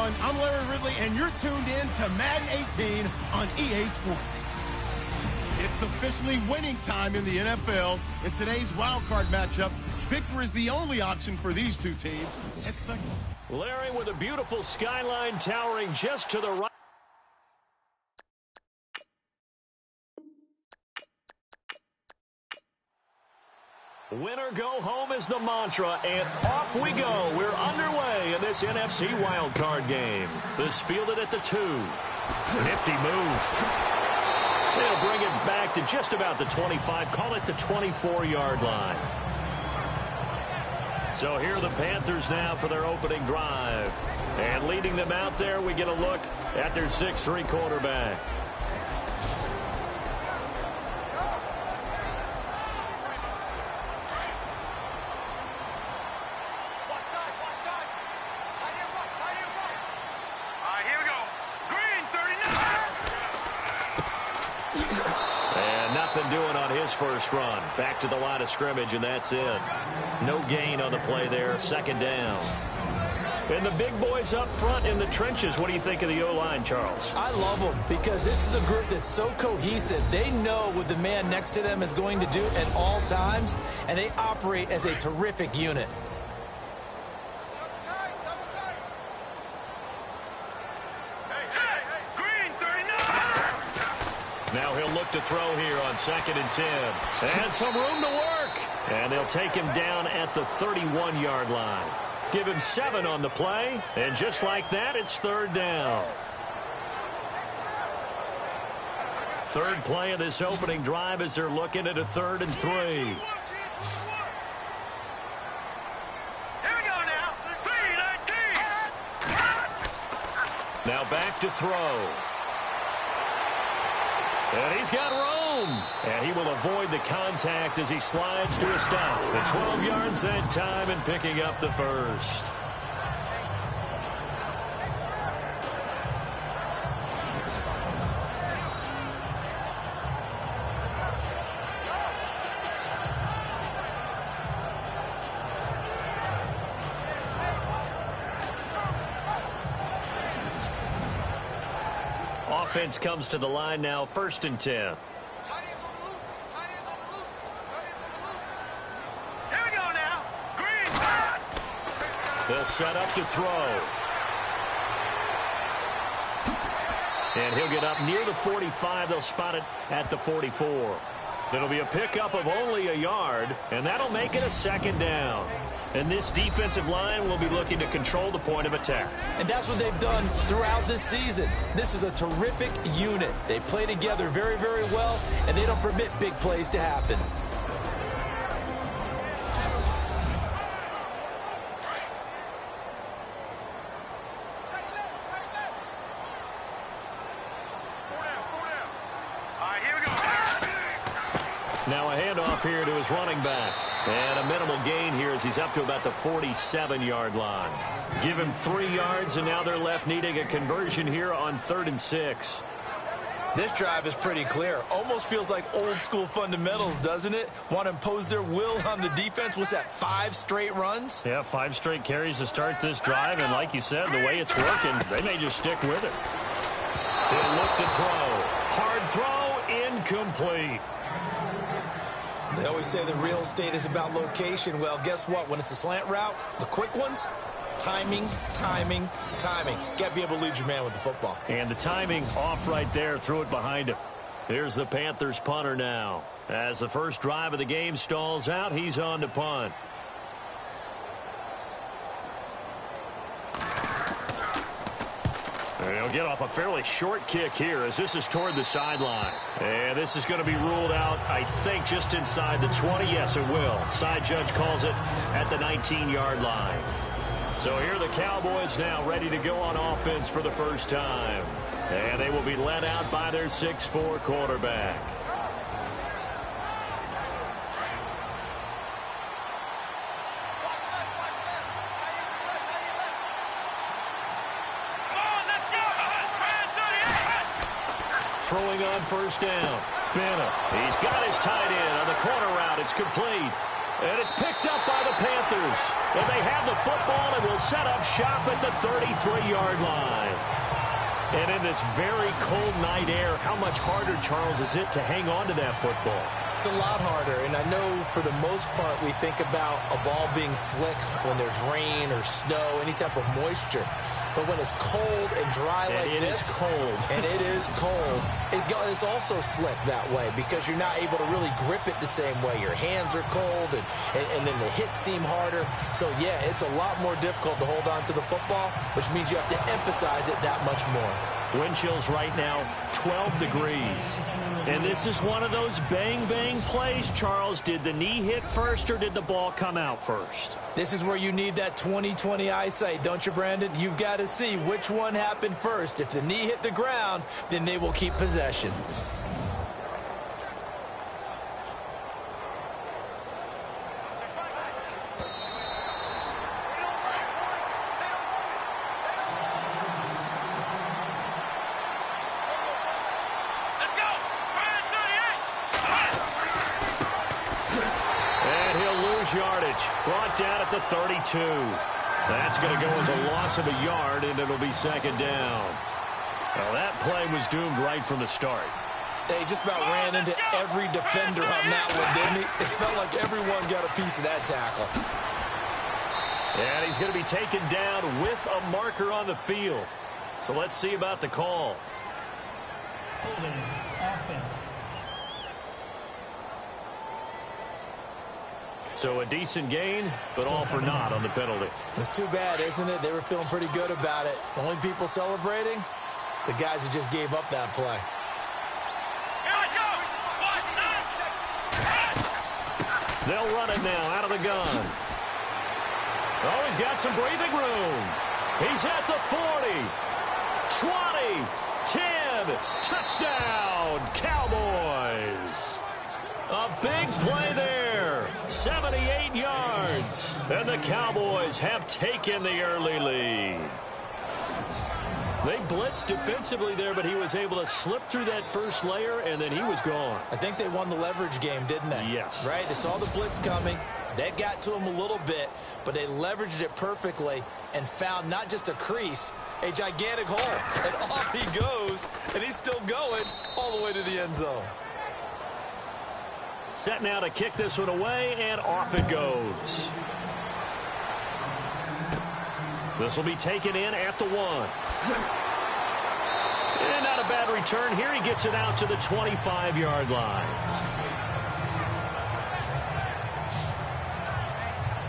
everyone. I'm Larry Ridley, and you're tuned in to Madden 18 on EA Sports. It's officially winning time in the NFL. In today's wild card matchup, victory is the only option for these two teams. Larry with a beautiful skyline towering just to the right. Win or go home is the mantra, and off we go. We're underway in this NFC wildcard game. This fielded at the 2. Nifty move. They'll bring it back to just about the 25. Call it the 24-yard line. So here are the Panthers now for their opening drive. And leading them out there, we get a look at their 6'3" quarterback. Doing on his first run. Back to the line of scrimmage, and that's it. No gain on the play there. Second down. And the big boys up front in the trenches. What do you think of the O-line, Charles? I love them because this is a group that's so cohesive. They know what the man next to them is going to do at all times, and they operate as a terrific unit. Now he'll look to throw here on 2nd and 10. And some room to work. And they'll take him down at the 31-yard line. Give him 7 on the play. And just like that, it's 3rd down. Third play of this opening drive as they're looking at a 3rd and 3. Here we go now. 3-19. Now back to throw. And he's got room. And he will avoid the contact as he slides to a stop. The 12 yards that time and picking up the first. Offense comes to the line now, 1st and 10. Here we go now. Green. They'll set up to throw. And he'll get up near the 45. They'll spot it at the 44. It'll be a pickup of only a yard, and that'll make it a 2nd down. And this defensive line will be looking to control the point of attack. And that's what they've done throughout this season. This is a terrific unit. They play together very, very well, and they don't permit big plays to happen. Now a handoff here to his running back. And a minimal gain here as he's up to about the 47-yard line. Give him 3 yards, and now they're left needing a conversion here on 3rd and 6. This drive is pretty clear. Almost feels like old-school fundamentals, doesn't it? Want to impose their will on the defense. What's that, 5 straight runs? Yeah, 5 straight carries to start this drive. And like you said, the way it's working, they may just stick with it. They'll look to throw. Hard throw, incomplete. They always say the real estate is about location. Well, guess what? When it's a slant route, the quick ones, timing, timing, timing. Got to be able to lead your man with the football. And the timing off right there. Threw it behind him. Here's the Panthers punter now. As the first drive of the game stalls out, he's on to punt. He'll get off a fairly short kick here as this is toward the sideline. And this is going to be ruled out, I think, just inside the 20. Yes, it will. Side judge calls it at the 19-yard line. So here are the Cowboys now ready to go on offense for the first time. And they will be led out by their 6'4" quarterback. Throwing on first down. Bennett. He's got his tight end on the corner route. It's complete. And it's picked up by the Panthers. And they have the football and will set up shop at the 33-yard line. And in this very cold night air, how much harder, Charles, is it to hang on to that football? It's a lot harder, and I know for the most part we think about a ball being slick when there's rain or snow, any type of moisture. But when it's cold and dry like this, it is cold. And it is cold, it's also slick that way because you're not able to really grip it the same way. Your hands are cold, and then the hits seem harder. So, yeah, it's a lot more difficult to hold on to the football, which means you have to emphasize it that much more. Wind chills right now, 12 degrees. And this is one of those bang-bang plays, Charles. Did the knee hit first or did the ball come out first? This is where you need that 20/20 eyesight, don't you, Brandon? You've got to see which one happened first. If the knee hit the ground, then they will keep possession. Yardage brought down at the 32. That's going to go as a loss of a yard, and it'll be second down. Well, that play was doomed right from the start. They just about ran into every defender on that one, didn't he? It felt like everyone got a piece of that tackle. And he's going to be taken down with a marker on the field. So let's see about the call. Holding offense. So a decent gain, but all for naught on the penalty. It's too bad, isn't it? They were feeling pretty good about it. The only people celebrating, the guys who just gave up that play. They'll run it now out of the gun. Oh, he's got some breathing room. He's at the 40, 20, 10, touchdown, Cowboys. A big play there, 78 yards, and the Cowboys have taken the early lead. They blitzed defensively there, but he was able to slip through that first layer, and then he was gone. I think they won the leverage game, didn't they? Yes. Right? They saw the blitz coming. That got to him a little bit, but they leveraged it perfectly and found not just a crease, a gigantic hole. And off he goes, and he's still going all the way to the end zone. Set now to kick this one away, and off it goes. This will be taken in at the 1. And not a bad return here. He gets it out to the 25-yard line.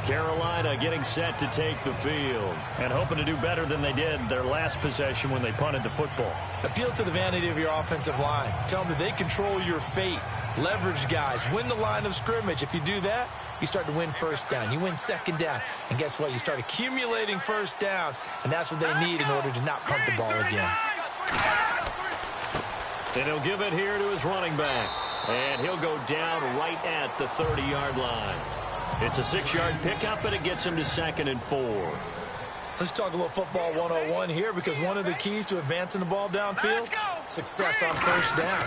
Carolina getting set to take the field and hoping to do better than they did their last possession when they punted the football. Appeal to the vanity of your offensive line. Tell them that they control your fate. Leverage guys. Win the line of scrimmage. If you do that, you start to win first down. You win second down. And guess what? You start accumulating first downs. And that's what they need in order to not punt the ball again. And he'll give it here to his running back. And he'll go down right at the 30-yard line. It's a 6-yard pickup, and it gets him to 2nd and 4. Let's talk a little football 101 here, because one of the keys to advancing the ball downfield, success on first down.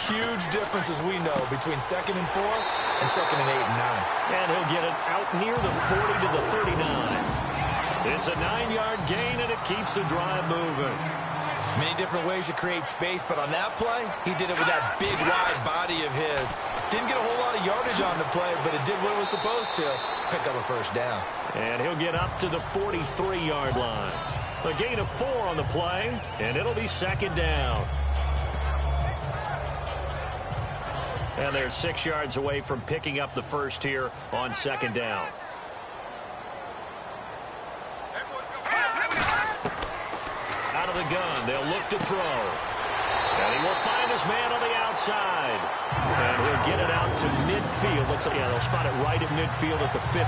Huge difference, as we know, between 2nd and 4 and 2nd and 8 and 9. And he'll get it out near the 40 to the 39. It's a 9-yard gain, and it keeps the drive moving. Many different ways to create space, but on that play, he did it with that big, wide body of his. Didn't get a whole lot of yardage on the play, but it did what it was supposed to, pick up a first down. And he'll get up to the 43-yard line. A gain of 4 on the play, and it'll be 2nd down. And they're 6 yards away from picking up the first here on 2nd down. Out of the gun, they'll look to throw. And he will find his man on the outside. And he'll get it out to midfield. They'll spot it right at midfield at the 50.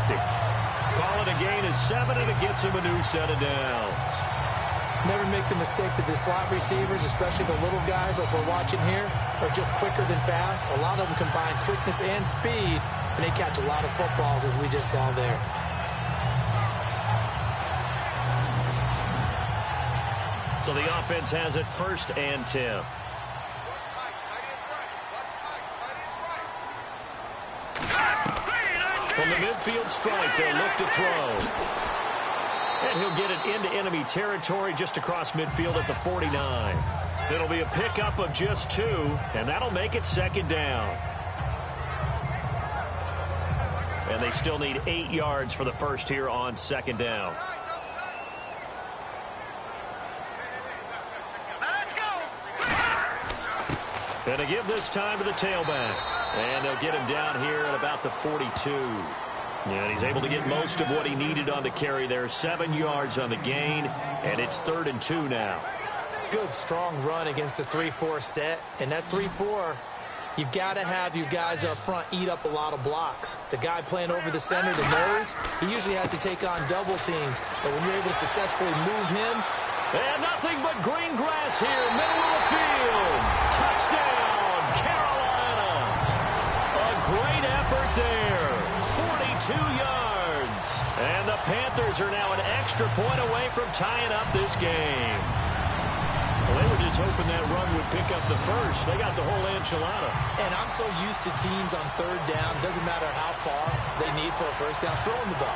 Call it a gain of 7, and it gets him a new set of downs. Never make the mistake that the slot receivers, especially the little guys like we're watching here, are just quicker than fast. A lot of them combine quickness and speed, and they catch a lot of footballs, as we just saw there. So the offense has it 1st and 10. From the midfield stripe, they'll look to throw. And he'll get it into enemy territory just across midfield at the 49. It'll be a pickup of just 2, and that'll make it second down. And they still need 8 yards for the first here on second down. And they give this time to the tailback. And they'll get him down here at about the 42. And he's able to get most of what he needed on the carry there. 7 yards on the gain, and it's 3rd and 2 now. Good, strong run against the 3-4 set. And that 3-4, you've got to have you guys up front eat up a lot of blocks. The guy playing over the center, the nose, he usually has to take on double teams. But when you're able to successfully move him. And nothing but green grass here, middle of the field. Touchdown, Carolina. A great effort there. 42 yards. And the Panthers are now an extra point away from tying up this game. Well, they were just hoping that run would pick up the first. They got the whole enchilada. And I'm so used to teams on 3rd down, doesn't matter how far they need for a first down, throwing the ball.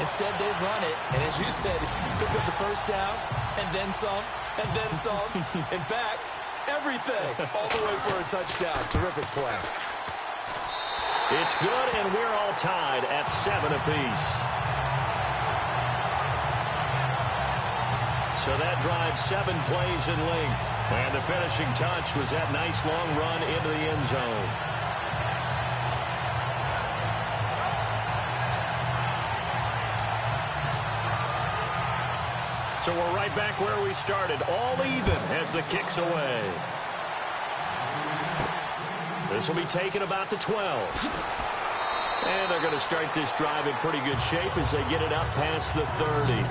Instead, they run it, and as you said, pick up the first down, and then some, and then some. In fact, everything, all the way for a touchdown. Terrific play. It's good, and we're all tied at 7 apiece. So that drives 7 plays in length. And the finishing touch was that nice long run into the end zone. So we're right back where we started, all even as the kick's away. This will be taken about the 12. And they're going to start this drive in pretty good shape as they get it up past the 30.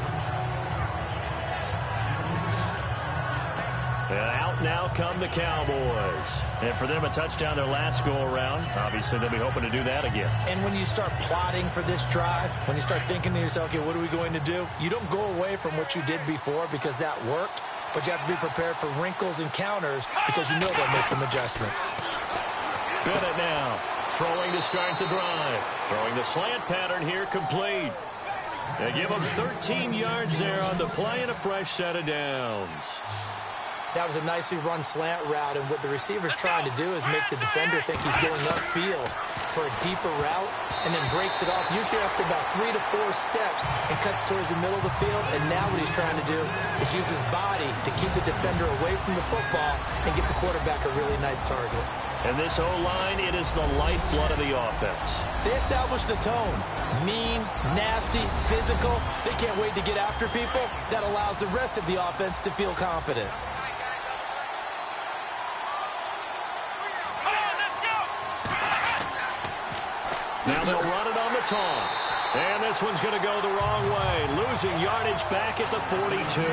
And out now come the Cowboys. And for them, a touchdown their last go-around. Obviously, they'll be hoping to do that again. And when you start plotting for this drive, when you start thinking to yourself, okay, what are we going to do? You don't go away from what you did before because that worked, but you have to be prepared for wrinkles and counters because you know they'll make some adjustments. Bennett now throwing to start the drive. Throwing the slant pattern here complete. They give him 13 yards there on the play and a fresh set of downs. That was a nicely run slant route, and what the receiver's trying to do is make the defender think he's going upfield for a deeper route and then breaks it off, usually after about 3 to 4 steps, and cuts towards the middle of the field. And now what he's trying to do is use his body to keep the defender away from the football and get the quarterback a really nice target. And this O-line, it is the lifeblood of the offense. They establish the tone. Mean, nasty, physical. They can't wait to get after people. That allows the rest of the offense to feel confident. Now they'll run it on the toss. And this one's going to go the wrong way. Losing yardage back at the 42.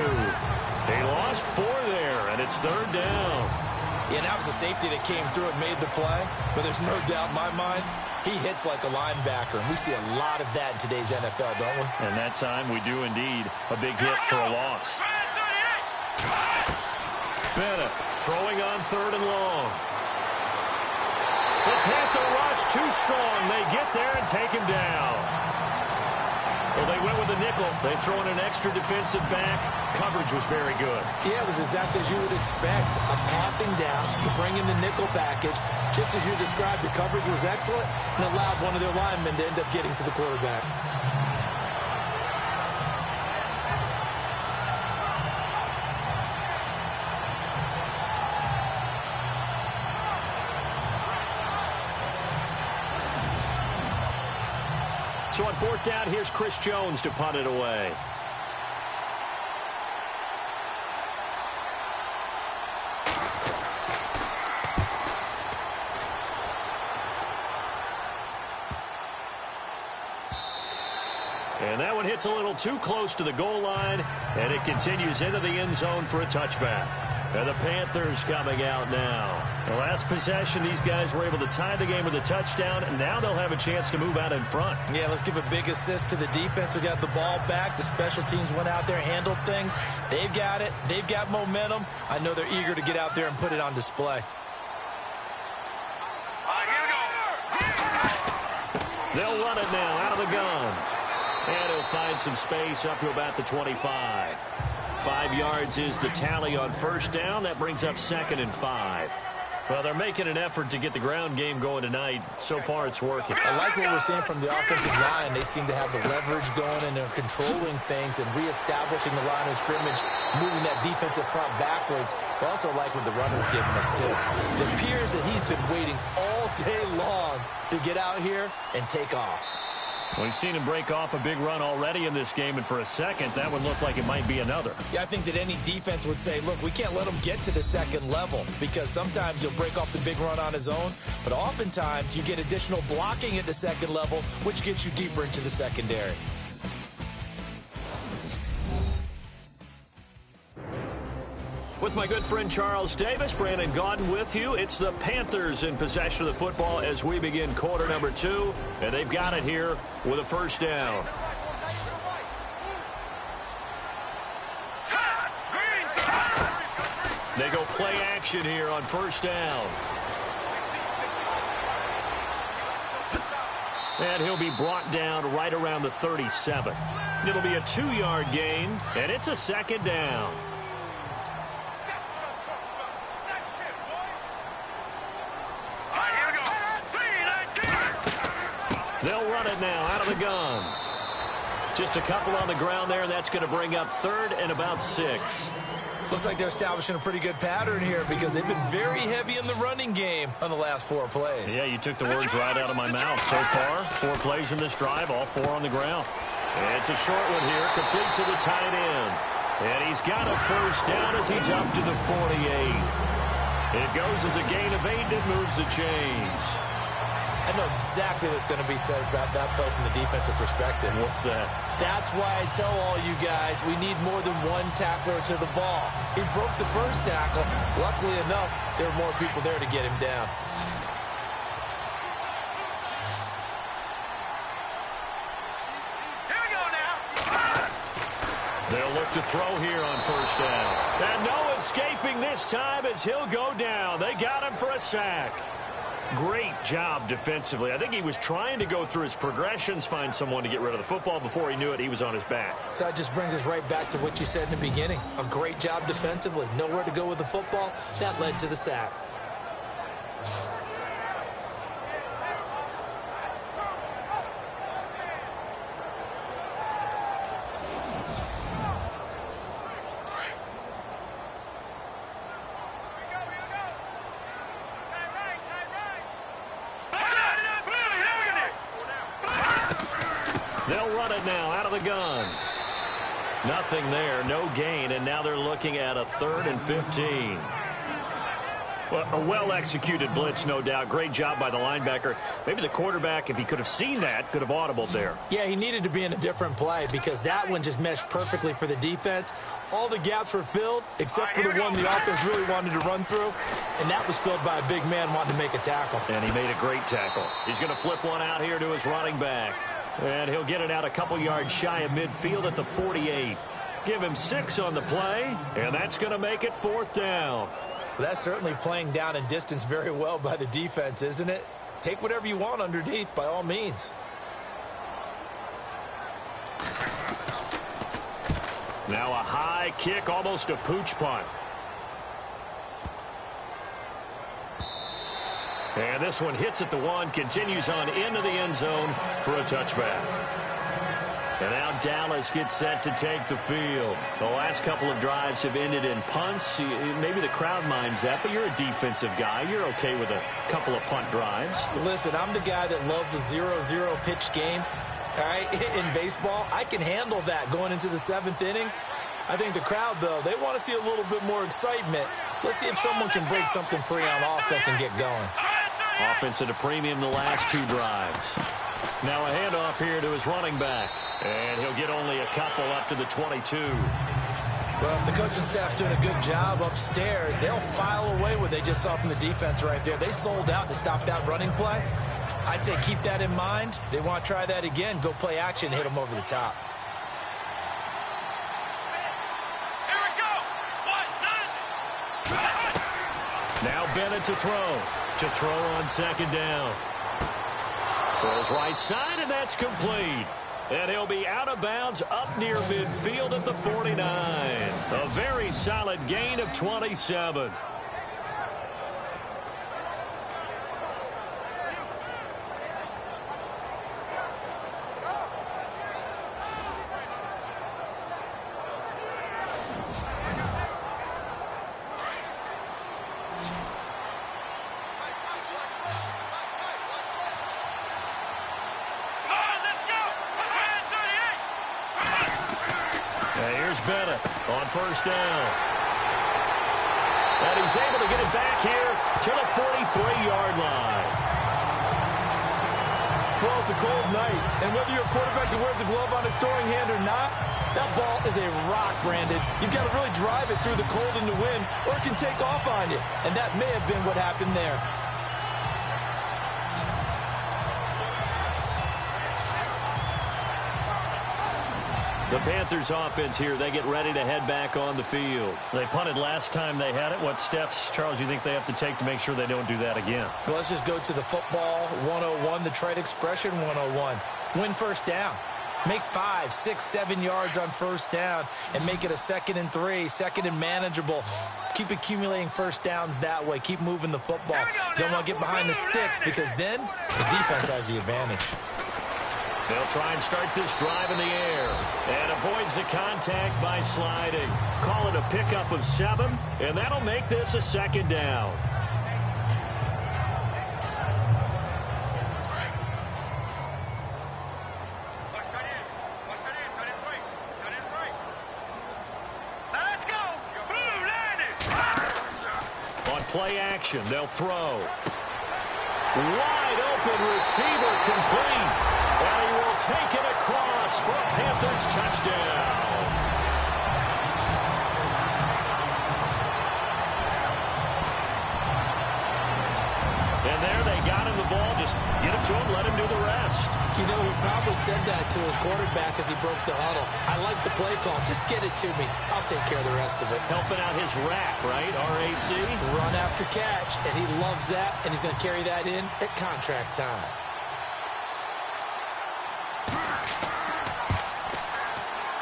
They lost 4 there, and it's 3rd down. Yeah, that was a safety that came through and made the play. But there's no doubt in my mind, he hits like a linebacker. And we see a lot of that in today's NFL, don't we? And that time we do indeed a big hit for a loss. Bennett throwing on 3rd and long. The Panther rush too strong. They get there and take him down. Well, they went with the nickel. They throw in an extra defensive back. Coverage was very good. Yeah, it was exactly as you would expect. A passing down. You bring in the nickel package. Just as you described, the coverage was excellent and allowed one of their linemen to end up getting to the quarterback. So on 4th down, here's Chris Jones to punt it away. And that one hits a little too close to the goal line, and it continues into the end zone for a touchback. And the Panthers coming out now. The last possession, these guys were able to tie the game with a touchdown, and now they'll have a chance to move out in front. Yeah, let's give a big assist to the defense who got the ball back. The special teams went out there, handled things. They've got it. They've got momentum. I know they're eager to get out there and put it on display. They'll run it now out of the gun. And he'll find some space up to about the 25. 5 yards is the tally on first down. That brings up 2nd and 5. Well, they're making an effort to get the ground game going tonight. So far, it's working. I like what we're seeing from the offensive line. They seem to have the leverage going, and they're controlling things and reestablishing the line of scrimmage, moving that defensive front backwards. But also like what the runner's giving us, too. It appears that he's been waiting all day long to get out here and take off. We've seen him break off a big run already in this game, and for a second, that would look like it might be another. Yeah, I think that any defense would say, look, we can't let him get to the second level, because sometimes he'll break off the big run on his own, but oftentimes you get additional blocking at the second level, which gets you deeper into the secondary. With my good friend Charles Davis, Brandon Gaudin with you. It's the Panthers in possession of the football as we begin quarter number 2. And they've got it here with a first down. They go play action here on first down. And he'll be brought down right around the 37. It'll be a 2-yard gain, and it's a 2nd down. They'll run it now out of the gun. Just a couple on the ground there, and that's going to bring up 3rd and about 6. Looks like they're establishing a pretty good pattern here because they've been very heavy in the running game on the last 4 plays. Yeah, you took the words right out of my mouth. So far, 4 plays in this drive, all 4 on the ground. And it's a short one here, complete to the tight end. And he's got a first down as he's up to the 48. It goes as a gain of 8, and it moves the chains. I know exactly what's going to be said about that play from the defensive perspective. What's that? That's why I tell all you guys we need more than one tackler to the ball. He broke the first tackle. Luckily enough, there were more people there to get him down. Here we go now. They'll look to throw here on first down. And no escaping this time as he'll go down. They got him for a sack. Great job defensively. I think he was trying to go through his progressions, find someone to get rid of the football. Before he knew it, he was on his back. So that just brings us right back to what you said in the beginning. A great job defensively. Nowhere to go with the football. That led to the sack. They'll run it now out of the gun. Nothing there, no gain, and now they're looking at a 3rd and 15. Well, a well-executed blitz, no doubt. Great job by the linebacker. Maybe the quarterback, if he could have seen that, could have audibled there. Yeah, he needed to be in a different play because that one just meshed perfectly for the defense. All the gaps were filled except for the one the offense really wanted to run through, and that was filled by a big man wanting to make a tackle. And he made a great tackle. He's going to flip one out here to his running back. And he'll get it out a couple yards shy of midfield at the 48. Give him 6 on the play, and that's going to make it 4th down. Well, that's certainly playing down in distance very well by the defense, isn't it? Take whatever you want underneath, by all means. Now a high kick, almost a pooch punt. And this one hits at the 1, continues on into the end zone for a touchback. And now Dallas gets set to take the field. The last couple of drives have ended in punts. Maybe the crowd minds that, but you're a defensive guy. You're okay with a couple of punt drives. Listen, I'm the guy that loves a 0-0 pitch game. All right, in baseball, I can handle that going into the 7th inning. I think the crowd, though, they want to see a little bit more excitement. Let's see if someone can break something free on offense and get going. Offense at a premium the last 2 drives. Now a handoff here to his running back. And he'll get only a couple up to the 22. Well, if the coaching staff's doing a good job upstairs, they'll file away what they just saw from the defense right there. They sold out to stop that running play. I'd say keep that in mind. They want to try that again. Go play action, hit them over the top. Here we go. 1, 9. Now Bennett to throw. To throw on 2nd down. Throws right side, and that's complete. And he'll be out of bounds up near midfield at the 49. A very solid gain of 27. On first down. And he's able to get it back here to the 43-yard line. Well, it's a cold night, and whether you're a quarterback that wears a glove on his throwing hand or not, that ball is a rock, Brandon. You've got to really drive it through the cold and the wind, or it can take off on you. And that may have been what happened there. The Panthers offense here, they get ready to head back on the field. They punted last time they had it. What steps, Charles, you think they have to take to make sure they don't do that again? Well, let's just go to the football 101, the trade expression 101. Win first down. Make 5, 6, 7 yards on first down and make it a 2nd and 3, 2nd and manageable. Keep accumulating first downs that way. Keep moving the football. You don't want to get behind the sticks because then the defense has the advantage. They'll try and start this drive in the air and avoids the contact by sliding. Call it a pickup of 7, and that'll make this a 2nd down. On play action, they'll throw. Wide open receiver complete. And he will take it across for a Panthers touchdown. And there they got him the ball. Just get it to him, let him do the rest. You know, he probably said that to his quarterback as he broke the huddle. I like the play call. Just get it to me. I'll take care of the rest of it. Helping out his rack, right? RAC. Run after catch, and he loves that, and he's going to carry that in at contract time.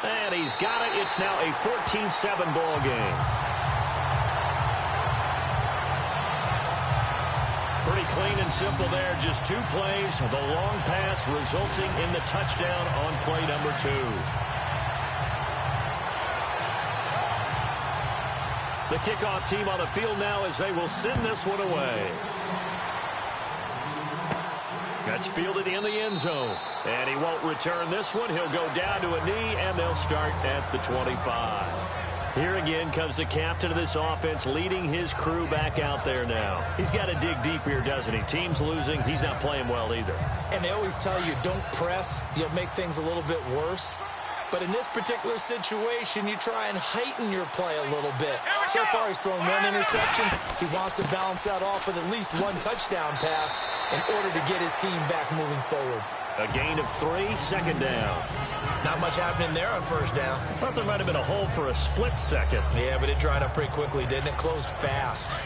And he's got it. It's now a 14-7 ball game. Pretty clean and simple there. Just 2 plays. The long pass resulting in the touchdown on play number 2. The kickoff team on the field now as they will send this one away. That's fielded in the end zone. And he won't return this one. He'll go down to a knee, and they'll start at the 25. Here again comes the captain of this offense leading his crew back out there now. He's got to dig deep here, doesn't he? Team's losing. He's not playing well either. And they always tell you, don't press. You'll make things a little bit worse. But in this particular situation, you try and heighten your play a little bit. So far, he's thrown 1 interception. He wants to balance that off with at least 1 touchdown pass in order to get his team back moving forward. A gain of 3, 2nd down. Not much happening there on first down. Thought there might have been a hole for a split second. Yeah, but it dried up pretty quickly, didn't it? Closed fast.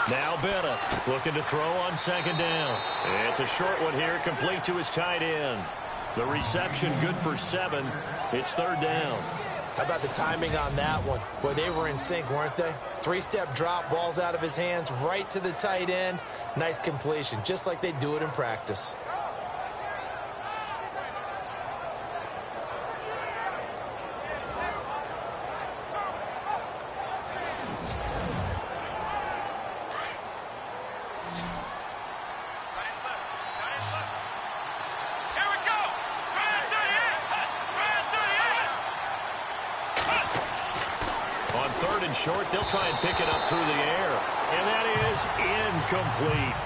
Now Bennett looking to throw on 2nd down. It's a short one here, complete to his tight end. The reception good for 7. It's 3rd down. How about the timing on that one? Boy, they were in sync, weren't they? 3-step drop, balls out of his hands, right to the tight end. Nice completion, just like they do it in practice. Short, they'll try and pick it up through the air. And that is incomplete.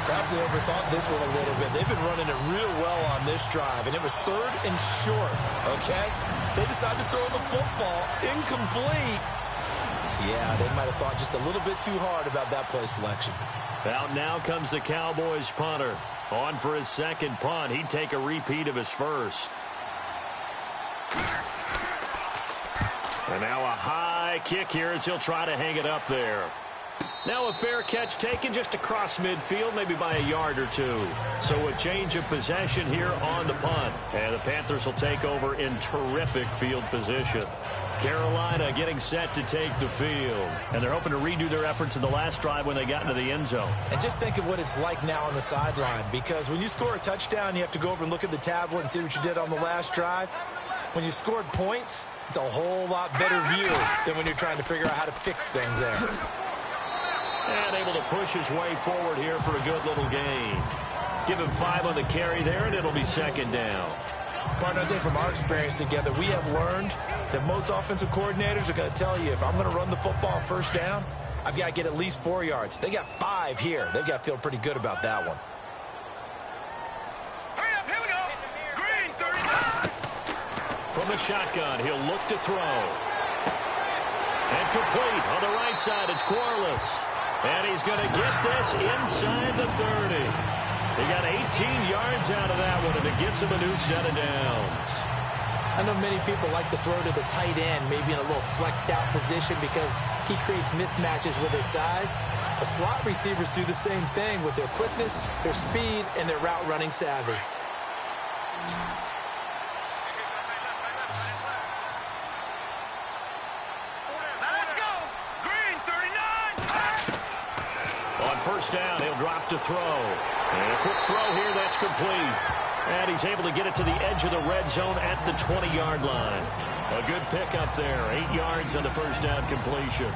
Perhaps they overthought this one a little bit. They've been running it real well on this drive, and it was 3rd and short, okay? They decided to throw the football incomplete. Yeah, they might have thought just a little bit too hard about that play selection. Out now comes the Cowboys punter. On for his 2nd punt. He'd take a repeat of his first. And now a high kick here as he'll try to hang it up there. Now a fair catch taken just across midfield, maybe by a yard or two. So a change of possession here on the punt. And the Panthers will take over in terrific field position. Carolina getting set to take the field. And they're hoping to redo their efforts in the last drive when they got into the end zone. And just think of what it's like now on the sideline. Because when you score a touchdown, you have to go over and look at the tablet and see what you did on the last drive. When you scored points, it's a whole lot better view than when you're trying to figure out how to fix things there. And able to push his way forward here for a good little gain. Give him 5 on the carry there, and it'll be second down. Partner, I think from our experience together, we have learned that most offensive coordinators are going to tell you, if I'm going to run the football on first down, I've got to get at least 4 yards. They got 5 here. They've got to feel pretty good about that one. Hurry up, here we go. Green, 39. From the shotgun, he'll look to throw. And complete on the right side. It's Corliss. And he's going to get this inside the 30. He got 18 yards out of that one, and it gets him a new set of downs. I know many people like to throw to the tight end, maybe in a little flexed out position because he creates mismatches with his size. The slot receivers do the same thing with their quickness, their speed, and their route running savvy. Let's go. Green, 39. On first down, he'll drop to throw. And a quick throw here, that's complete. And he's able to get it to the edge of the red zone at the 20-yard line. A good pickup there, 8 yards on the first down completion.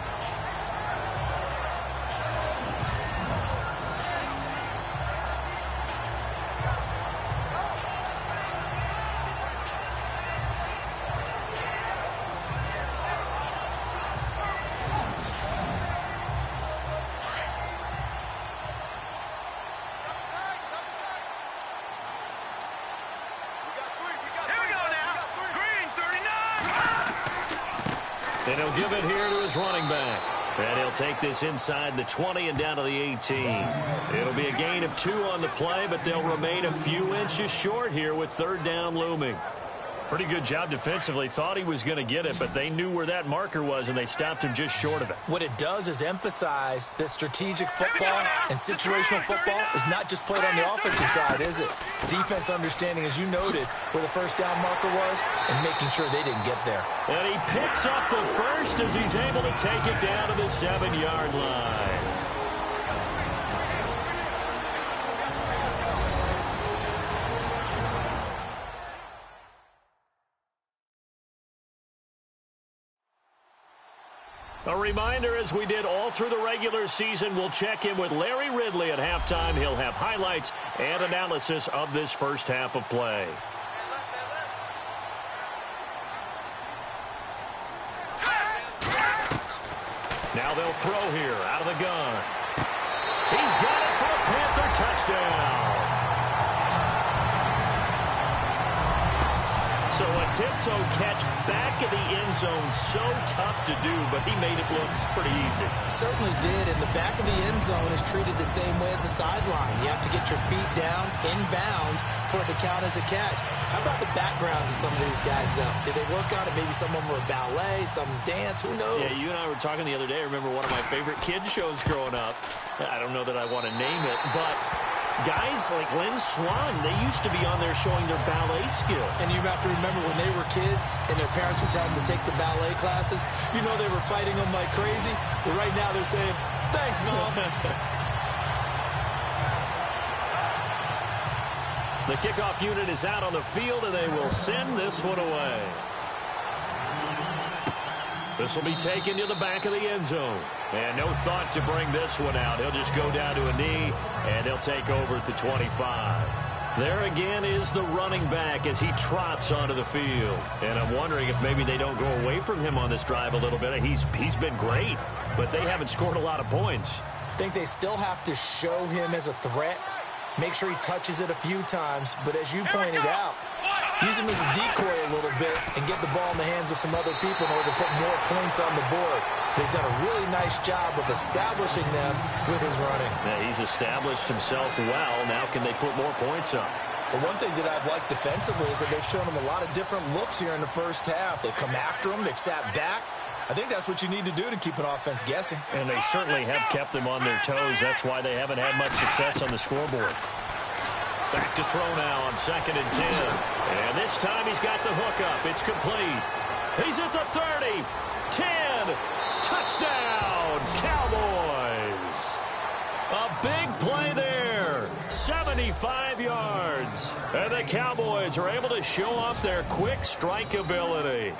And he'll give it here to his running back. And he'll take this inside the 20 and down to the 18. It'll be a gain of 2 on the play, but they'll remain a few inches short here with third down looming. Pretty good job defensively. Thought he was going to get it, but they knew where that marker was, and they stopped him just short of it. What it does is emphasize that strategic football and situational football is not just played on the offensive side, is it? Defense understanding, as you noted, where the first down marker was and making sure they didn't get there. And he picks up the first as he's able to take it down to the 7-yard line. A reminder, as we did all through the regular season, we'll check in with Larry Ridley at halftime. He'll have highlights and analysis of this first half of play. Now they'll throw here out of the gun. He's got it for a Panther touchdown. So a tiptoe catch back in the end zone, so tough to do, but he made it look pretty easy. Certainly did, and the back of the end zone is treated the same way as the sideline. You have to get your feet down in bounds for it to count as a catch. How about the backgrounds of some of these guys, though? Did they work on it? Maybe some of them were ballet, some dance, who knows? Yeah, you and I were talking the other day. I remember one of my favorite kids shows growing up. I don't know that I want to name it, but guys like Lynn Swan, they used to be on there showing their ballet skill. And you have to remember when they were kids and their parents would tell them to take the ballet classes, you know they were fighting them like crazy. But right now they're saying, thanks, Mom. The kickoff unit is out on the field, and they will send this one away. This will be taken to the back of the end zone. And no thought to bring this one out. He'll just go down to a knee, and he'll take over at the 25. There again is the running back as he trots onto the field. And I'm wondering if maybe they don't go away from him on this drive a little bit. He's been great, but they haven't scored a lot of points. I think they still have to show him as a threat. Make sure he touches it a few times. But as you pointed out, use him as a decoy a little bit and get the ball in the hands of some other people in order to put more points on the board. But he's done a really nice job of establishing them with his running. Yeah, he's established himself well. Now can they put more points up? But one thing that I've liked defensively is that they've shown them a lot of different looks here in the first half. They've come after them. They've sat back. I think that's what you need to do to keep an offense guessing. And they certainly have kept them on their toes. That's why they haven't had much success on the scoreboard. Back to throw now on 2nd and 10. And this time he's got the hook up. It's complete. He's at the 30. 10. Touchdown, Cowboys. A big play there. 75 yards. And the Cowboys are able to show off their quick strike ability.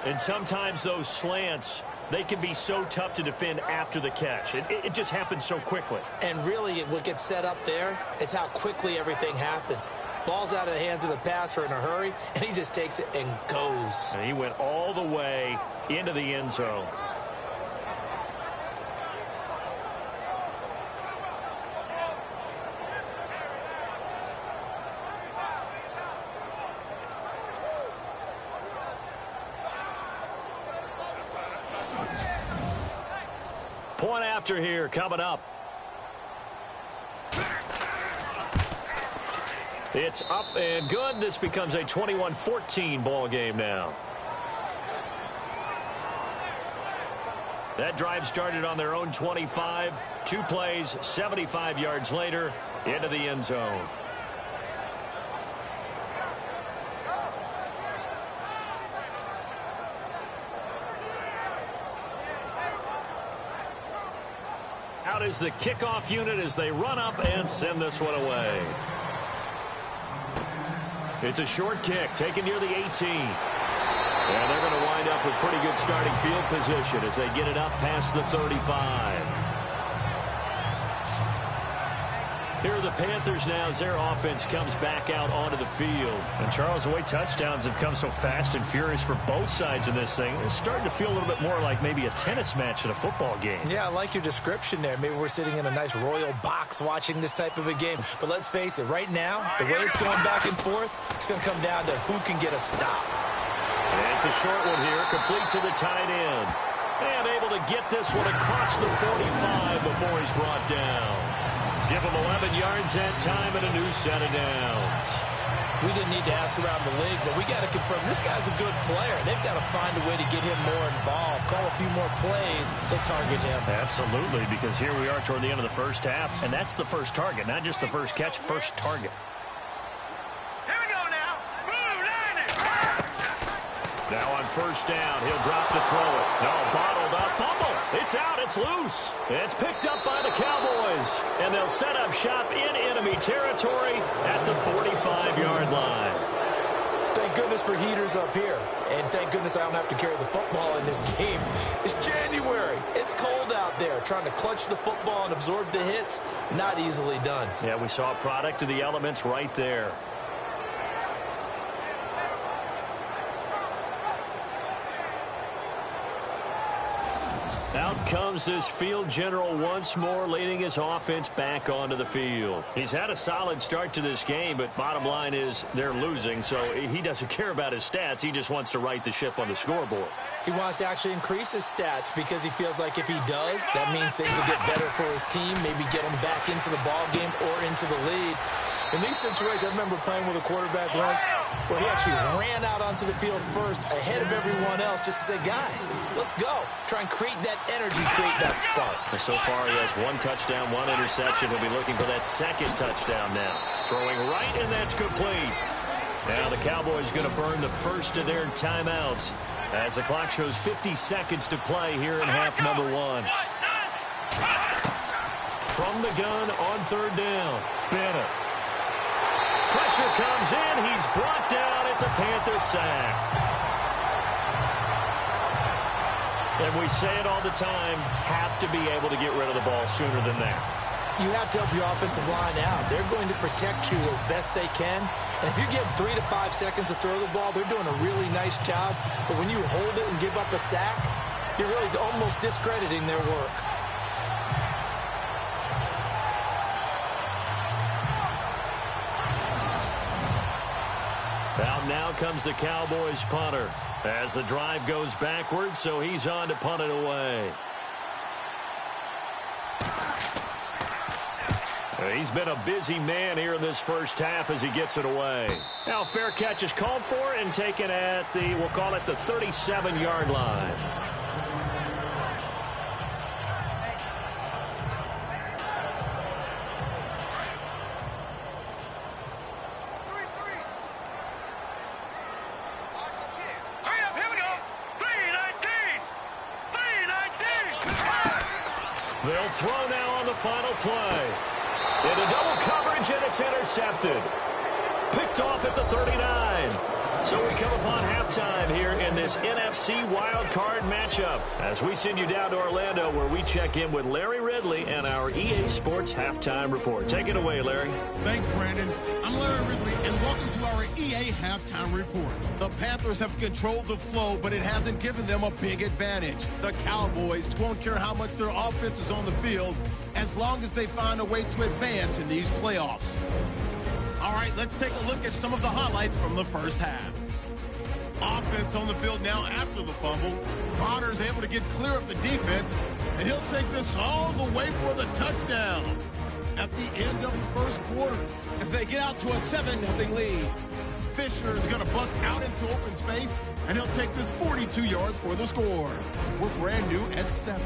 And sometimes those slants, they can be so tough to defend after the catch. It just happens so quickly. And really, what gets set up there is how quickly everything happens. Ball's out of the hands of the passer in a hurry, and he just takes it and goes. And he went all the way into the end zone. Point after here coming up. It's up and good. This becomes a 21-14 ball game now. That drive started on their own 25. 2 plays, 75 yards later, into the end zone. Out is the kickoff unit as they run up and send this one away. It's a short kick taken near the 18. And they're going to wind up with pretty good starting field position as they get it up past the 35. Here are the Panthers now as their offense comes back out onto the field. And Charles, the way touchdowns have come so fast and furious for both sides of this thing, it's starting to feel a little bit more like maybe a tennis match in a football game. Yeah, I like your description there. Maybe we're sitting in a nice royal box watching this type of a game. But let's face it, right now, the way it's going back and forth, it's going to come down to who can get a stop. And it's a short one here, complete to the tight end. And able to get this one across the 45 before he's brought down. Give him 11 yards that time and a new set of downs. We didn't need to ask around the league, but we got to confirm this guy's a good player. They've got to find a way to get him more involved, call a few more plays that target him. Absolutely, because here we are toward the end of the first half, and that's the first target, not just the first catch, first target. Here we go now. Blue line it. Now on first down, he'll drop to throw it. No, bottled up, fumble. It's out, it's loose. It's picked up by the Cowboys, and they'll set up shop in enemy territory at the 45-yard line. Thank goodness for heaters up here, and thank goodness I don't have to carry the football in this game. It's January. It's cold out there. Trying to clutch the football and absorb the hits, not easily done. Yeah, we saw a product of the elements right there. Out comes this field general once more, leading his offense back onto the field. He's had a solid start to this game, but bottom line is they're losing, so he doesn't care about his stats. He just wants to right the ship on the scoreboard. He wants to actually increase his stats because he feels like if he does, that means things will get better for his team, maybe get him back into the ball game or into the lead. In these situations, I remember playing with a quarterback once where he actually ran out onto the field first ahead of everyone else just to say, guys, let's go. Try and create that energy, create that spark. So far, he has 1 touchdown, 1 interception. He'll be looking for that 2nd touchdown now. Throwing right, and that's complete. Now the Cowboys going to burn the first of their timeouts as the clock shows 50 seconds to play here in half number 1. From the gun on 3rd down, Bennett. Pressure comes in. He's brought down. It's a Panther sack. And we say it all the time, have to be able to get rid of the ball sooner than that. You have to help your offensive line out. They're going to protect you as best they can. And if you get 3 to 5 seconds to throw the ball, they're doing a really nice job. But when you hold it and give up a sack, you're really almost discrediting their work. Now comes the Cowboys punter as the drive goes backwards, so he's on to punt it away. He's been a busy man here in this first half as he gets it away. Now, fair catch is called for and taken at the, we'll call it the 37-yard line. They'll throw now on the final play. Into double coverage, and it's intercepted. Picked off at the 39. So we come upon halftime here in this NFC wildcard matchup as we send you down to Orlando where we check in with Larry Ridley and our EA Sports Halftime Report. Take it away, Larry. Thanks, Brandon. I'm Larry Ridley, and welcome to our EA Halftime Report. The Panthers have controlled the flow, but it hasn't given them a big advantage. The Cowboys won't care how much their offense is on the field as long as they find a way to advance in these playoffs. All right, let's take a look at some of the highlights from the first half. Offense on the field now after the fumble. Connor's able to get clear of the defense, and he'll take this all the way for the touchdown at the end of the first quarter as they get out to a 7-0 lead. Fisher is going to bust out into open space, and he'll take this 42 yards for the score. We're brand new at 7.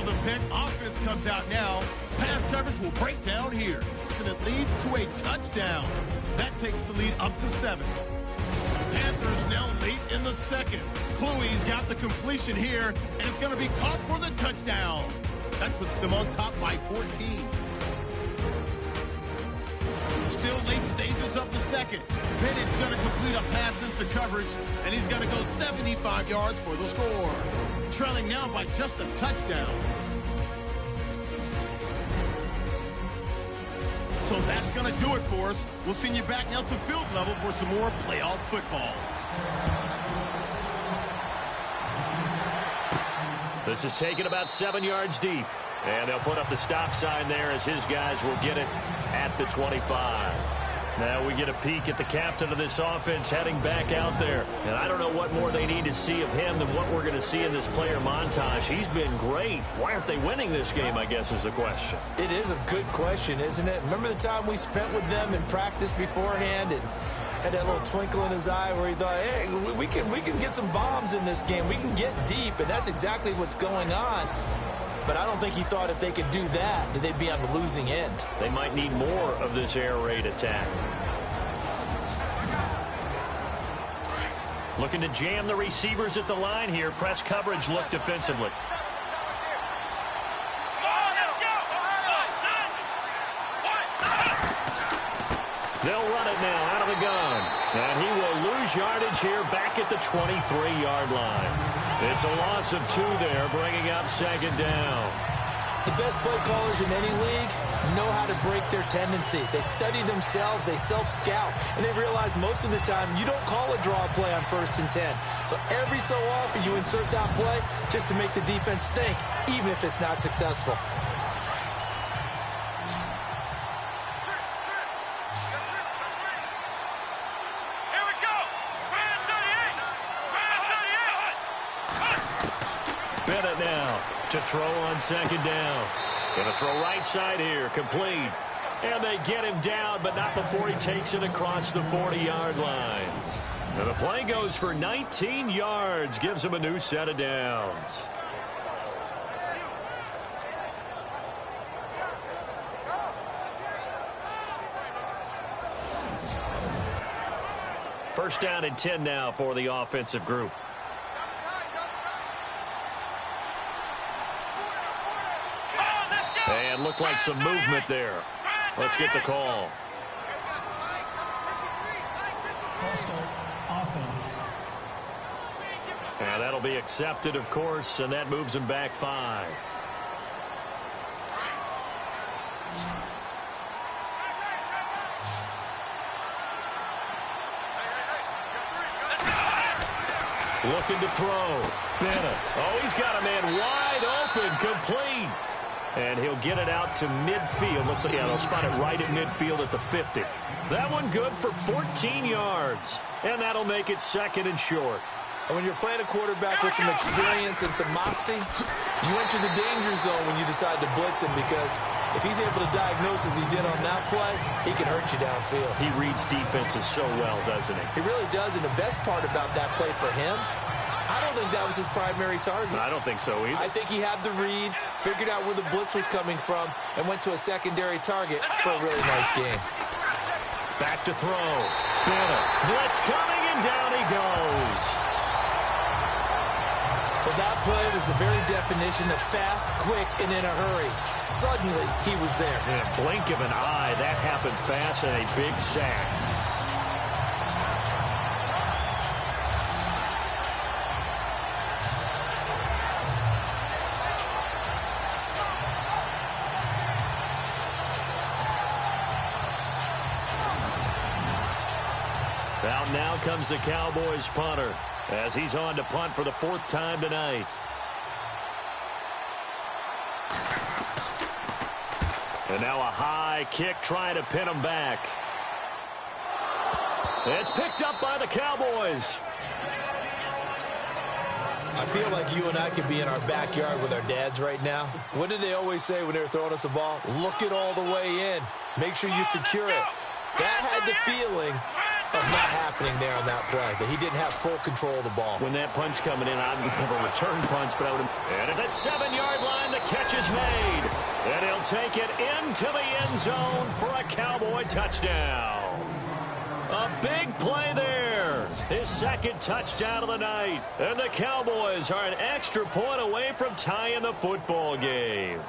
The pick, offense comes out now. Pass coverage will break down here, and it leads to a touchdown. That takes the lead up to 7. Panthers now late in the second. Klui's got the completion here, and it's going to be caught for the touchdown. That puts them on top by 14. Still late stages of the second. Bennett's going to complete a pass into coverage, and he's going to go 75 yards for the score. Trailing now by just a touchdown. So that's going to do it for us. We'll send you back now to field level for some more playoff football. This is taken about 7 yards deep. And they'll put up the stop sign there as his guys will get it at the 25. Now we get a peek at the captain of this offense heading back out there. And I don't know what more they need to see of him than what we're going to see in this player montage. He's been great. Why aren't they winning this game, I guess, is the question. It is a good question, isn't it? Remember the time we spent with them in practice beforehand and had that little twinkle in his eye where he thought, hey, we can get some bombs in this game. We can get deep, and that's exactly what's going on. But I don't think he thought if they could do that they'd be on the losing end. They might need more of this air raid attack. Looking to jam the receivers at the line here. Press coverage look defensively. They'll run it now out of the gun. And he will lose yardage here back at the 23-yard line. It's a loss of 2 there, bringing up second down. The best play callers in any league know how to break their tendencies. They study themselves, they self-scout, and they realize most of the time you don't call a draw play on 1st and 10. So every so often you insert that play just to make the defense think, even if it's not successful. Bennett now to throw on second down. Going to throw right side here, complete. And they get him down, but not before he takes it across the 40-yard line. And the play goes for 19 yards, gives him a new set of downs. First down and 10 now for the offensive group. And looked like some movement there. Let's get the call. Offense. And that'll be accepted, of course, and that moves him back 5. Looking to throw. Bennett. Oh, he's got a man wide open, complete. And he'll get it out to midfield. Looks like, yeah, they'll spot it right at midfield at the 50. That one good for 14 yards. And that'll make it second and short. And when you're playing a quarterback with some experience and some moxie, you enter the danger zone when you decide to blitz him, because if he's able to diagnose as he did on that play, he can hurt you downfield. He reads defenses so well, doesn't he? He really does, and the best part about that play for him, I don't think that was his primary target. I don't think so either. I think he had the read, figured out where the blitz was coming from, and went to a secondary target for a really nice game. Back to throw. Bennett. Blitz coming, and down he goes. Well, that play was the very definition of fast, quick, and in a hurry. Suddenly, he was there. In a blink of an eye, that happened fast, and a big sack. Out now comes the Cowboys punter as he's on to punt for the 4th time tonight. And now a high kick trying to pin him back. It's picked up by the Cowboys. I feel like you and I could be in our backyard with our dads right now. What did they always say when they were throwing us a ball? Look it all the way in. Make sure you secure it. That had the feeling of not happening there on that play, that he didn't have full control of the ball. When that punt's coming in, I'd have a return punch, but I would have... And at the 7-yard line, the catch is made. And he'll take it into the end zone for a Cowboy touchdown. A big play there. His 2nd touchdown of the night. And the Cowboys are an extra point away from tying the football game.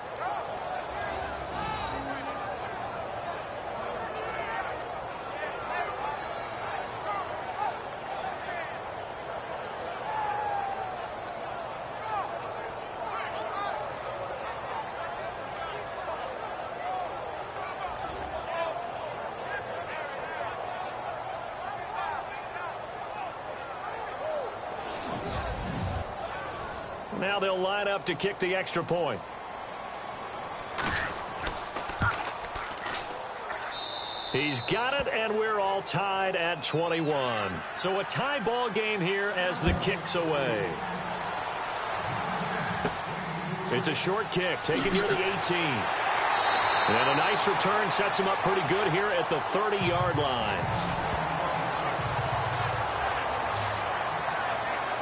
Now they'll line up to kick the extra point. He's got it, and we're all tied at 21. So a tie ball game here as the kick's away. It's a short kick taken near the 18. And a nice return sets him up pretty good here at the 30-yard line.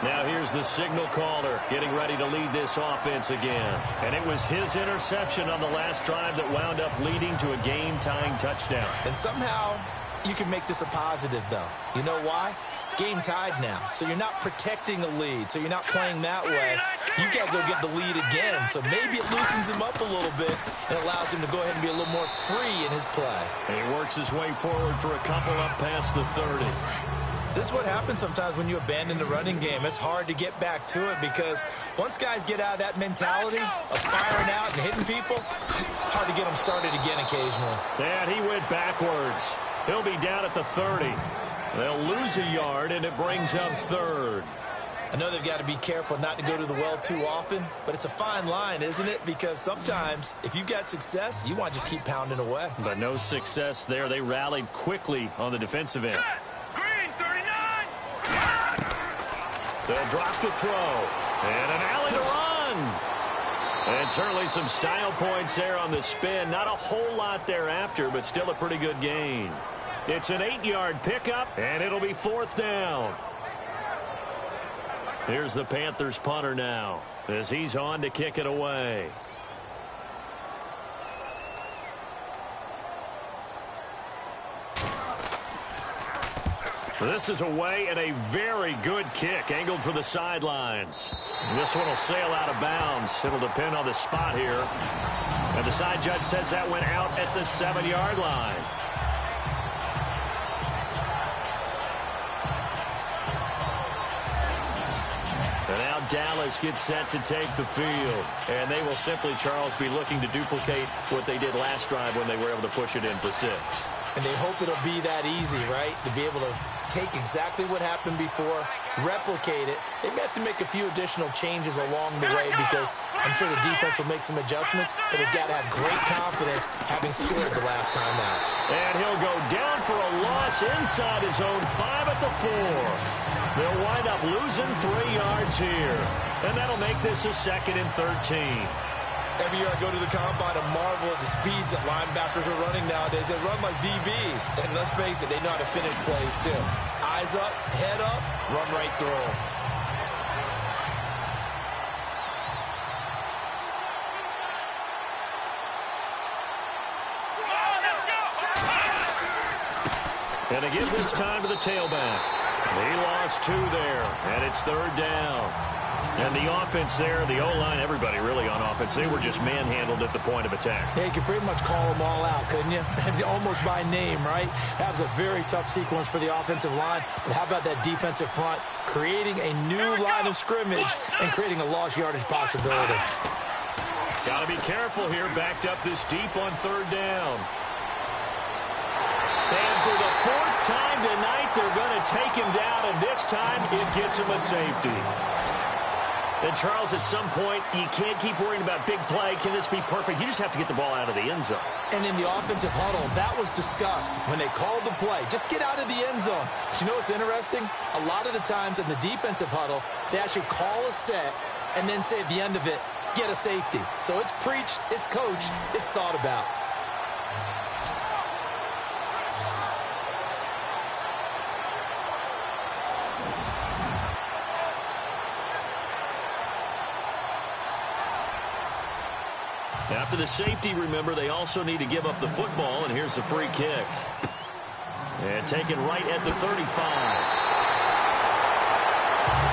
Now here's the signal caller getting ready to lead this offense again. And it was his interception on the last drive that wound up leading to a game-tying touchdown. And somehow you can make this a positive, though. You know why? Game tied now. So you're not protecting a lead. So you're not playing that way. You got to go get the lead again. So maybe it loosens him up a little bit and allows him to go ahead and be a little more free in his play. And he works his way forward for a couple up past the 30. This is what happens sometimes when you abandon the running game. It's hard to get back to it because once guys get out of that mentality of firing out and hitting people, hard to get them started again occasionally. And he went backwards. He'll be down at the 30. They'll lose a yard, and it brings up 3rd. I know they've got to be careful not to go to the well too often, but it's a fine line, isn't it? Because sometimes if you've got success, you want to just keep pounding away. But no success there. They rallied quickly on the defensive end. They'll drop the throw. And an alley to run. And certainly some style points there on the spin. Not a whole lot thereafter, but still a pretty good gain. It's an 8-yard pickup, and it'll be 4th down. Here's the Panthers punter now as he's on to kick it away. This is away and a very good kick angled for the sidelines. This one will sail out of bounds. It'll depend on the spot here. And the side judge says that went out at the 7-yard line. And now Dallas gets set to take the field. And they will simply, Charles, be looking to duplicate what they did last drive when they were able to push it in for 6. And they hope it'll be that easy, right? To be able to take exactly what happened before, replicate it. They may have to make a few additional changes along the way because I'm sure the defense will make some adjustments, but they've got to have great confidence having scored the last time out. And he'll go down for a loss pass inside his own 5 at the 4. They'll wind up losing 3 yards here. And that'll make this a 2nd and 13. Every year I go to the combine and marvel at the speeds that linebackers are running nowadays. They run like DBs. And let's face it, they know how to finish plays too. Eyes up, head up, run right through them. And they give this time to the tailback. He lost 2 there, and it's 3rd down. And the offense there, the O-line, everybody really on offense, they were just manhandled at the point of attack. Yeah, you could pretty much call them all out, couldn't you? Almost by name, right? That was a very tough sequence for the offensive line. But how about that defensive front creating a new line of scrimmage and creating a lost yardage possibility? Got to be careful here, backed up this deep on 3rd down. And for the 4th time tonight, they're going to take him down, and this time it gets him a safety. And, Charles, at some point, you can't keep worrying about big play. Can this be perfect? You just have to get the ball out of the end zone. And in the offensive huddle, that was discussed when they called the play. Just get out of the end zone. But you know what's interesting? A lot of the times in the defensive huddle, they actually call a set and then say at the end of it, get a safety. So it's preached, it's coached, it's thought about. After the safety, remember, they also need to give up the football, and here's the free kick. And taken right at the 35.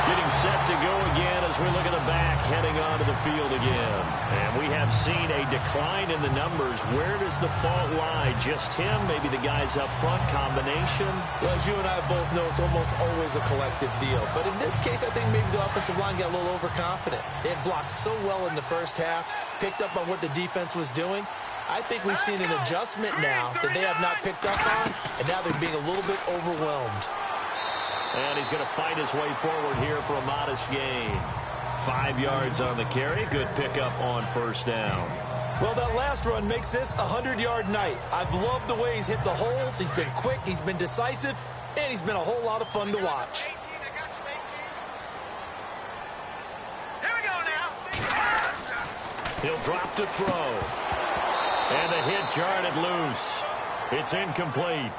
Getting set to go again as we look at the back, heading onto the field again. And we have seen a decline in the numbers. Where does the fault lie? Just him? Maybe the guys up front? Combination? Well, as you and I both know, it's almost always a collective deal. But in this case, I think maybe the offensive line got a little overconfident. They had blocked so well in the first half, picked up on what the defense was doing. I think we've seen an adjustment now that they have not picked up on, and now they're being a little bit overwhelmed. And he's going to fight his way forward here for a modest gain. 5 yards on the carry. Good pickup on 1st down. Well, that last run makes this a 100-yard night. I've loved the way he's hit the holes. He's been quick, he's been decisive, and he's been a whole lot of fun to watch. Here we go now. He'll drop to throw. And the hit jarred it loose. It's incomplete.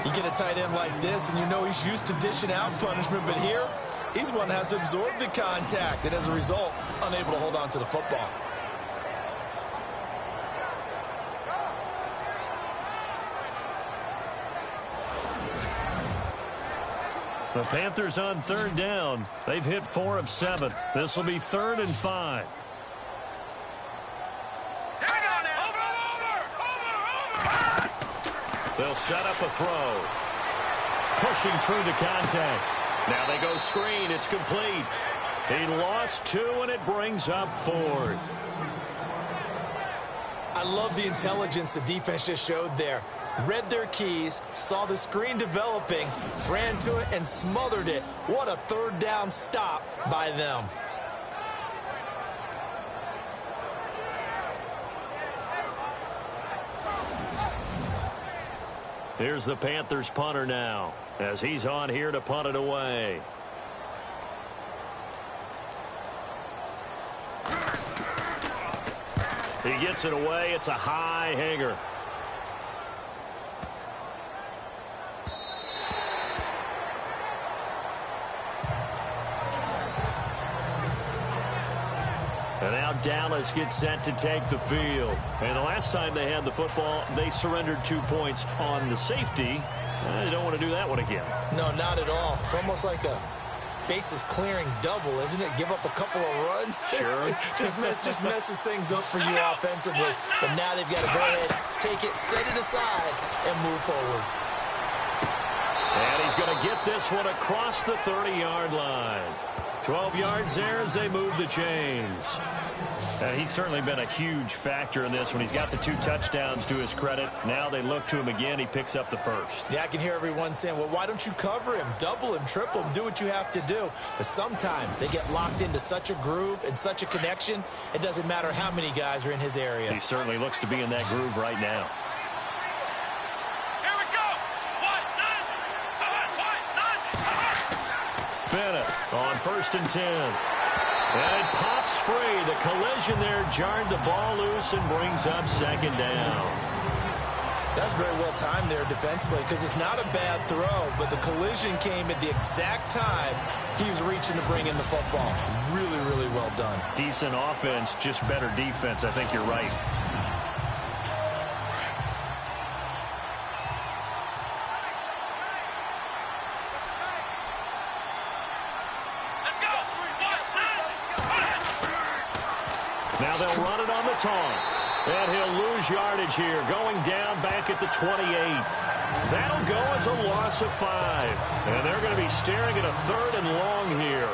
You get a tight end like this, and you know he's used to dishing out punishment, but here, he's one that has to absorb the contact, and as a result, unable to hold on to the football. The Panthers on 3rd down. They've hit 4 of 7. This will be 3rd and 5. They'll set up a throw. Pushing through the contact. Now they go screen. It's complete. He lost 2, and it brings up 4th. I love the intelligence the defense just showed there. Read their keys, saw the screen developing, ran to it, and smothered it. What a 3rd down stop by them. Here's the Panthers punter now, as he's on here to punt it away. He gets it away. It's a high hanger. And now Dallas gets set to take the field. And the last time they had the football, they surrendered 2 points on the safety. They don't want to do that one again. No, not at all. It's almost like a bases clearing double, isn't it? Give up a couple of runs. Sure. just messes things up for you offensively. But now they've got to go ahead, take it, set it aside, and move forward. And he's going to get this one across the 30-yard line. 12 yards there as they move the chains. He's certainly been a huge factor in this when he's got the 2 touchdowns to his credit. Now they look to him again. He picks up the 1st. Yeah, I can hear everyone saying, well, why don't you cover him, double him, triple him, do what you have to do. But sometimes they get locked into such a groove and such a connection, it doesn't matter how many guys are in his area. He certainly looks to be in that groove right now. Here we go. 1st and 10. And it pops free. The collision there jarred the ball loose and brings up 2nd down. That's very well timed there defensively because it's not a bad throw, but the collision came at the exact time he was reaching to bring in the football. Really, really well done. Decent offense, just better defense. I think you're right. Now they'll run it on the toss. And he'll lose yardage here, going down back at the 28. That'll go as a loss of 5. And they're going to be staring at a 3rd and long here.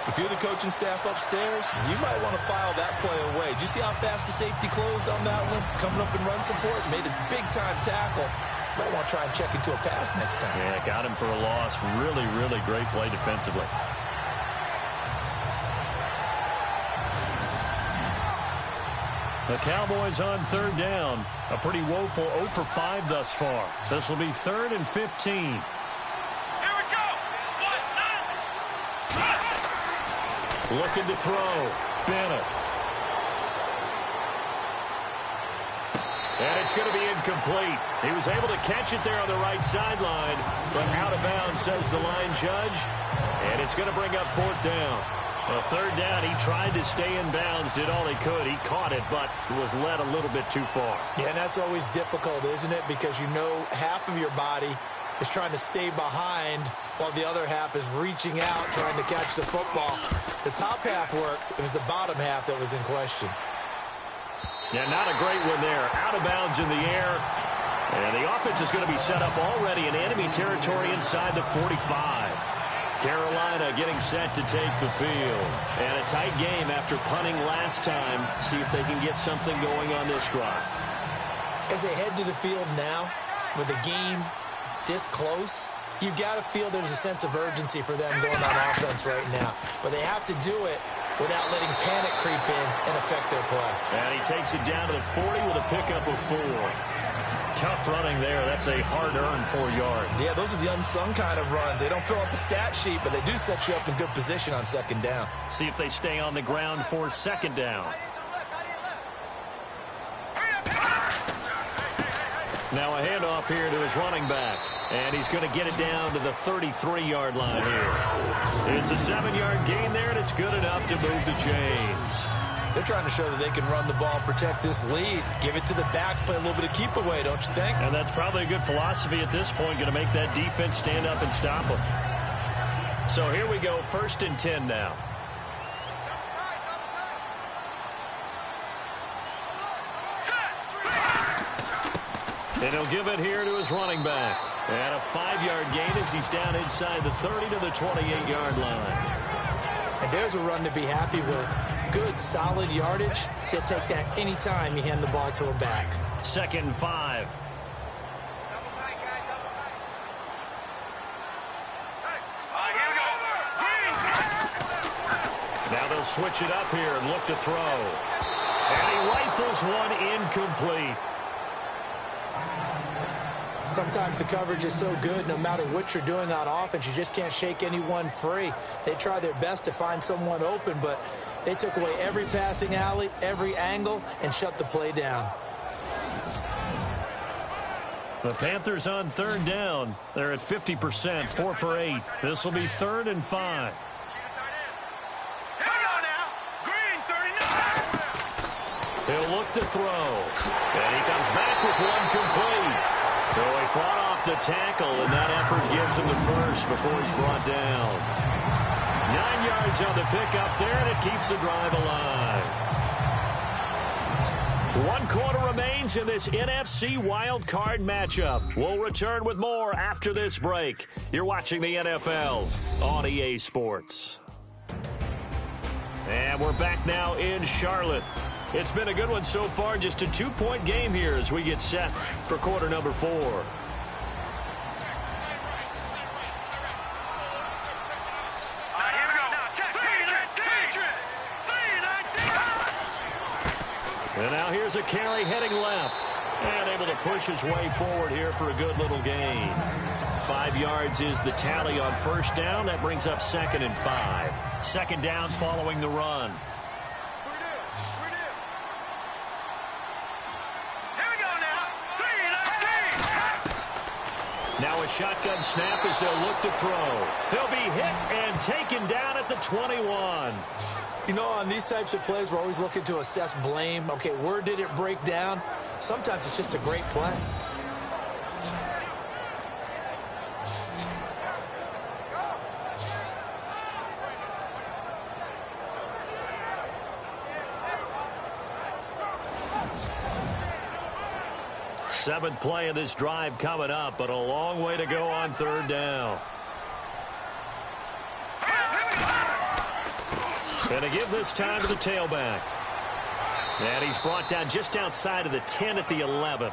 If you're the coaching staff upstairs, you might want to file that play away. Did you see how fast the safety closed on that one? Coming up in run support, made a big-time tackle. Might want to try and check into a pass next time. Yeah, got him for a loss. Really, really great play defensively. The Cowboys on 3rd down. A pretty woeful 0 for 5 thus far. This will be 3rd and 15. Here we go. Looking to throw. Bennett. And it's going to be incomplete. He was able to catch it there on the right sideline, but out of bounds, says the line judge. And it's going to bring up 4th down. A 3rd down, he tried to stay in bounds, did all he could. He caught it, but was led a little bit too far. Yeah, and that's always difficult, isn't it? Because you know half of your body is trying to stay behind while the other half is reaching out, trying to catch the football. The top half worked. It was the bottom half that was in question. Yeah, not a great one there. Out of bounds in the air. And the offense is going to be set up already in enemy territory inside the 45. Carolina getting set to take the field. And a tight game after punting last time. See if they can get something going on this drive. As they head to the field now, with the game this close, you've got to feel there's a sense of urgency for them going on offense right now. But they have to do it without letting panic creep in and affect their play. And he takes it down to the 40 with a pickup of 4. Tough running there. That's a hard-earned 4 yards. Yeah, those are the unsung kind of runs. They don't fill up the stat sheet, but they do set you up in good position on 2nd down. See if they stay on the ground for 2nd down. Now a handoff here to his running back. And he's going to get it down to the 33-yard line here. It's a 7-yard gain there, and it's good enough to move the chains. They're trying to show that they can run the ball, protect this lead. Give it to the backs, play a little bit of keep away, don't you think? And that's probably a good philosophy at this point, going to make that defense stand up and stop them. So here we go, 1st and 10 now. And he'll give it here to his running back. And a 5-yard gain as he's down inside the 30 to the 28-yard line. And there's a run to be happy with. Good, solid yardage. He'll take that anytime you hand the ball to a back. 2nd and 5. Now they'll switch it up here and look to throw. And he rifles one incomplete. Sometimes the coverage is so good, no matter what you're doing on offense, you just can't shake anyone free. They try their best to find someone open, but they took away every passing alley, every angle, and shut the play down. The Panthers on 3rd down. They're at 50%, 4 for 8. This will be 3rd and 5. He'll look to throw. And he comes back with one complete. So he fought off the tackle, and that effort gives him the first before he's brought down. 9 yards on the pickup there, and it keeps the drive alive. 1 quarter remains in this NFC Wild Card matchup. We'll return with more after this break. You're watching the NFL on EA Sports. And we're back now in Charlotte. It's been a good one so far, just a 2-point game here as we get set for quarter number 4. And now here's a carry heading left. And able to push his way forward here for a good little gain. 5 yards is the tally on first down. That brings up 2nd and 5. Second down following the run. Now a shotgun snap as they'll look to throw. He'll be hit and taken down at the 21. You know, on these types of plays, we're always looking to assess blame. Okay, where did it break down? Sometimes it's just a great play. Seventh play of this drive coming up, but a long way to go on third down. Going to give this time to the tailback. And he's brought down just outside of the 10 at the 11.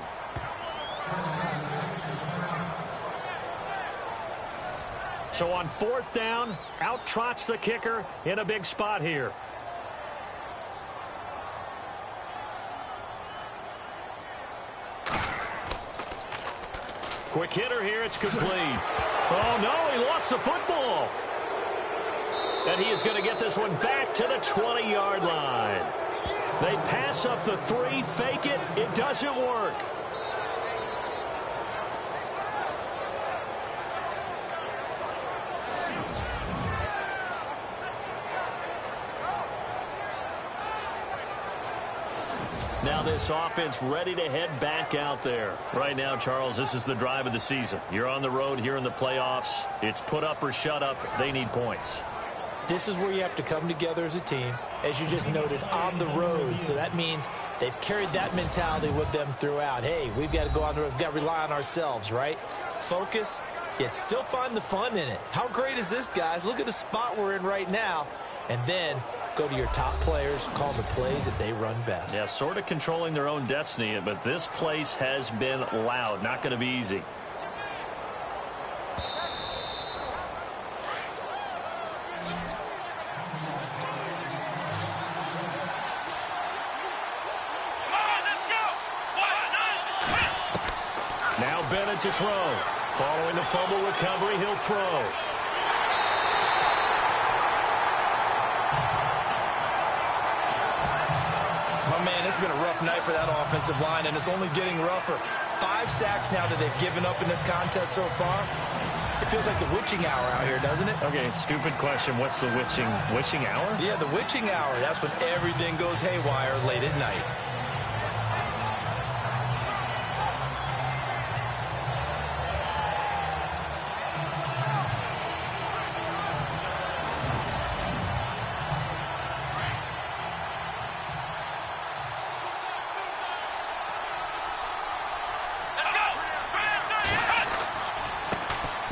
So on fourth down, out trots the kicker in a big spot here. Quick hitter here, it's complete. Oh, no, he lost the football. And he is going to get this one back to the 20-yard line. They pass up the 3, fake it. It doesn't work. Now this offense ready to head back out there. Right now, Charles, this is the drive of the season. You're on the road here in the playoffs. It's put up or shut up. They need points. This is where you have to come together as a team, as you just noted, on the road. So that means they've carried that mentality with them throughout. Hey, we've got to go on the road. We've got to rely on ourselves, right? Focus, yet still find the fun in it. How great is this, guys? Look at the spot we're in right now. And then go to your top players, call the plays that they run best. Yeah, sort of controlling their own destiny, but this place has been loud. Not going to be easy. Now Bennett to throw. Following the fumble recovery, he'll throw. Man, it's been a rough night for that offensive line, and it's only getting rougher. 5 sacks now that they've given up in this contest so far. It feels like the witching hour out here, doesn't it? Okay, stupid question. What's the witching hour? Yeah, the witching hour. That's when everything goes haywire late at night.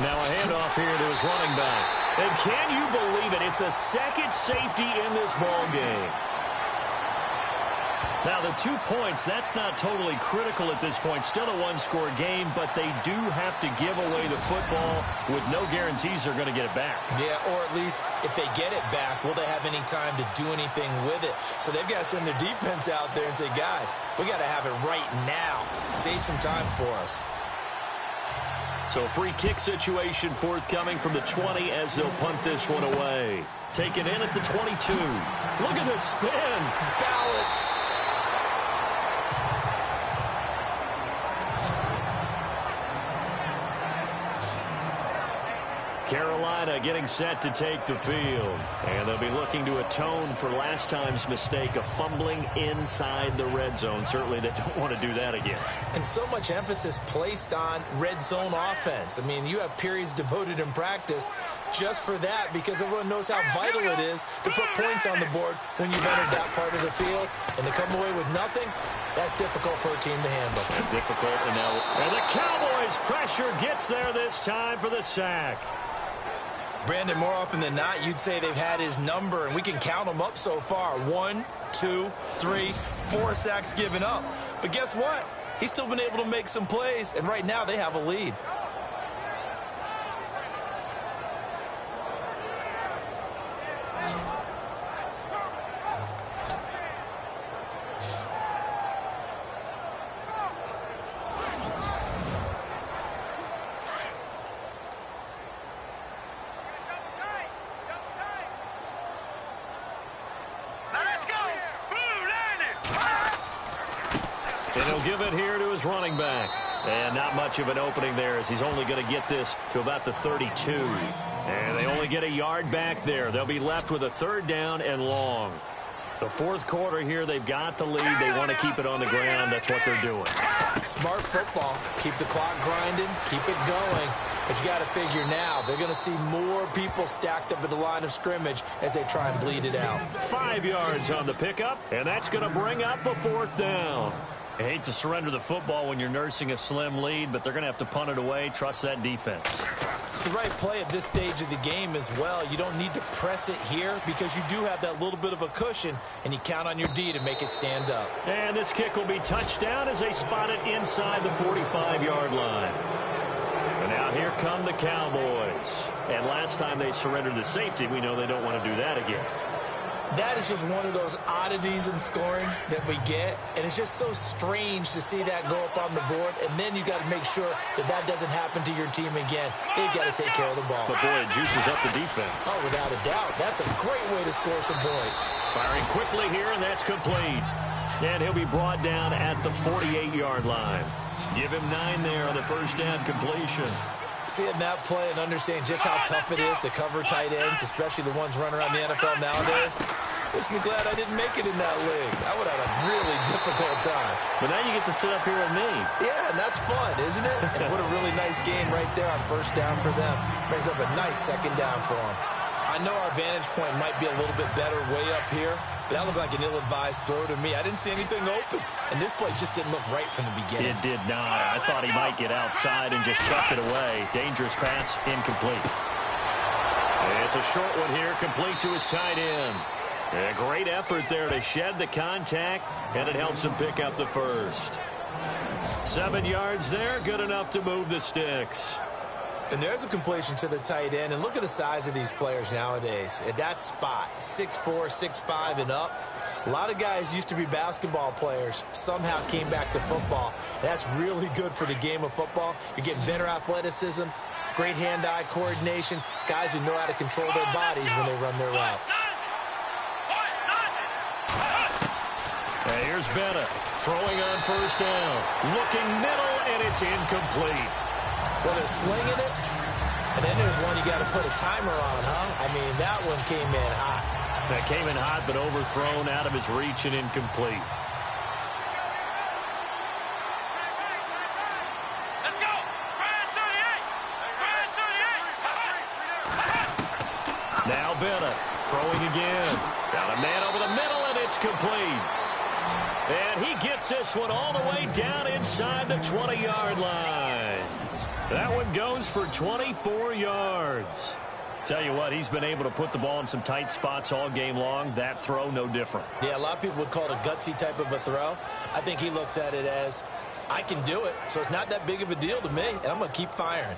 Now a handoff here to his running back. And can you believe it? It's a second safety in this ball game. Now the 2 points, that's not totally critical at this point. Still a one-score game, but they do have to give away the football with no guarantees they're going to get it back. Yeah, or at least if they get it back, will they have any time to do anything with it? So they've got to send their defense out there and say, guys, we got to have it right now. Save some time for us. So free kick situation forthcoming from the 20 as they'll punt this one away. Taken in at the 22. Look at this spin. Balance. Carolina getting set to take the field. And they'll be looking to atone for last time's mistake of fumbling inside the red zone. Certainly they don't want to do that again. And so much emphasis placed on red zone offense. I mean, you have periods devoted in practice just for that because everyone knows how vital it is to put points on the board when you've entered that part of the field. And to come away with nothing, that's difficult for a team to handle. Difficult, and the Cowboys pressure gets there this time for the sack. Brandon, more often than not, you'd say they've had his number, and we can count them up so far. 1, 2, 3, 4 sacks given up. But guess what? He's still been able to make some plays, and right now they have a lead. He'll give it here to his running back. And not much of an opening there as he's only going to get this to about the 32. And they only get a yard back there. They'll be left with a 3rd down and long. The 4th quarter here, they've got the lead. They want to keep it on the ground. That's what they're doing. Smart football. Keep the clock grinding. Keep it going. But you got to figure now, they're going to see more people stacked up at the line of scrimmage as they try and bleed it out. 5 yards on the pickup, and that's going to bring up a 4th down. I hate to surrender the football when you're nursing a slim lead, but they're going to have to punt it away. Trust that defense. It's the right play at this stage of the game as well. You don't need to press it here because you do have that little bit of a cushion, and you count on your D to make it stand up. And this kick will be touchdown as they spot it inside the 45-yard line. And now here come the Cowboys. And last time they surrendered the safety, we know they don't want to do that again. That is just one of those oddities in scoring that we get, and it's just so strange to see that go up on the board, and then you got to make sure that that doesn't happen to your team again. They've got to take care of the ball. But, boy, it juices up the defense. Oh, without a doubt. That's a great way to score some points. Firing quickly here, and that's complete. And he'll be brought down at the 48-yard line. Give him 9 there on the first down completion. Seeing that play and understanding just how tough it is to cover tight ends, especially the ones running around the NFL nowadays, makes me glad I didn't make it in that league. I would have had a really difficult time. But now you get to sit up here with me. Yeah, and that's fun, isn't it? And what a really nice game right there on first down for them. Brings up a nice 2nd down for them. I know our vantage point might be a little bit better way up here, but that looked like an ill-advised throw to me. I didn't see anything open, and this play just didn't look right from the beginning. It did not. I thought he might get outside and just chuck it away. Dangerous pass, incomplete. It's a short one here, complete to his tight end. A great effort there to shed the contact, and it helps him pick up the first. 7 yards there, good enough to move the sticks. And there's a completion to the tight end. And look at the size of these players nowadays. At that spot, 6'4", 6'5", and up. A lot of guys used to be basketball players, somehow came back to football. That's really good for the game of football. You're getting better athleticism, great hand-eye coordination, guys who know how to control their bodies when they run their routes. Hey, here's Bennett throwing on first down. Looking middle, and it's incomplete. Well, they're slinging it, and then there's one you got to put a timer on, huh? I mean, that one came in hot. That came in hot, but overthrown out of his reach and incomplete. Let's go! Ryan 38! Ryan 38! Now Bennett throwing again. Got a man over the middle, and it's complete. And he gets this one all the way down inside the 20-yard line. That one goes for 24 yards. Tell you what, he's been able to put the ball in some tight spots all game long. That throw, no different. Yeah, a lot of people would call it a gutsy type of a throw. I think he looks at it as, I can do it, so it's not that big of a deal to me, and I'm going to keep firing.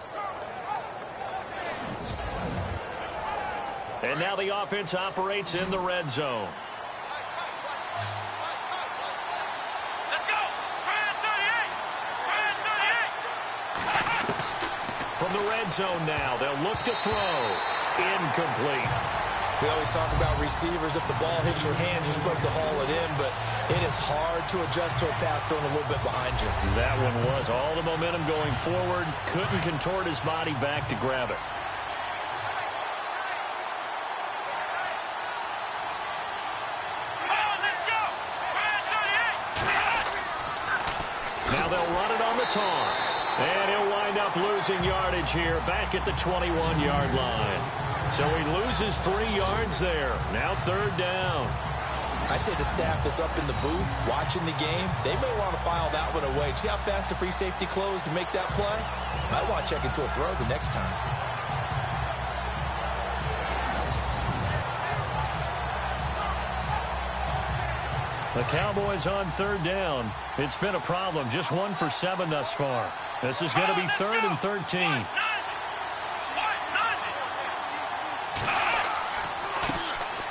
And now the offense operates in the red zone. Let's go! Ryan 38! Ryan 38! From the red zone now, they'll look to throw. Incomplete. We always talk about receivers. If the ball hits your hands, you're supposed to haul it in, but it is hard to adjust to a pass thrown a little bit behind you. That one was all the momentum going forward. Couldn't contort his body back to grab it. Now they'll run it on the toss. And he'll wind up losing yardage here back at the 21-yard line. So he loses 3 yards there. Now 3rd down. I say the staff that's up in the booth watching the game, they may want to file that one away. See how fast the free safety closed to make that play? Might want to check into a throw the next time. The Cowboys on 3rd down. It's been a problem. Just 1 for 7 thus far. This is going to be 3rd and 13.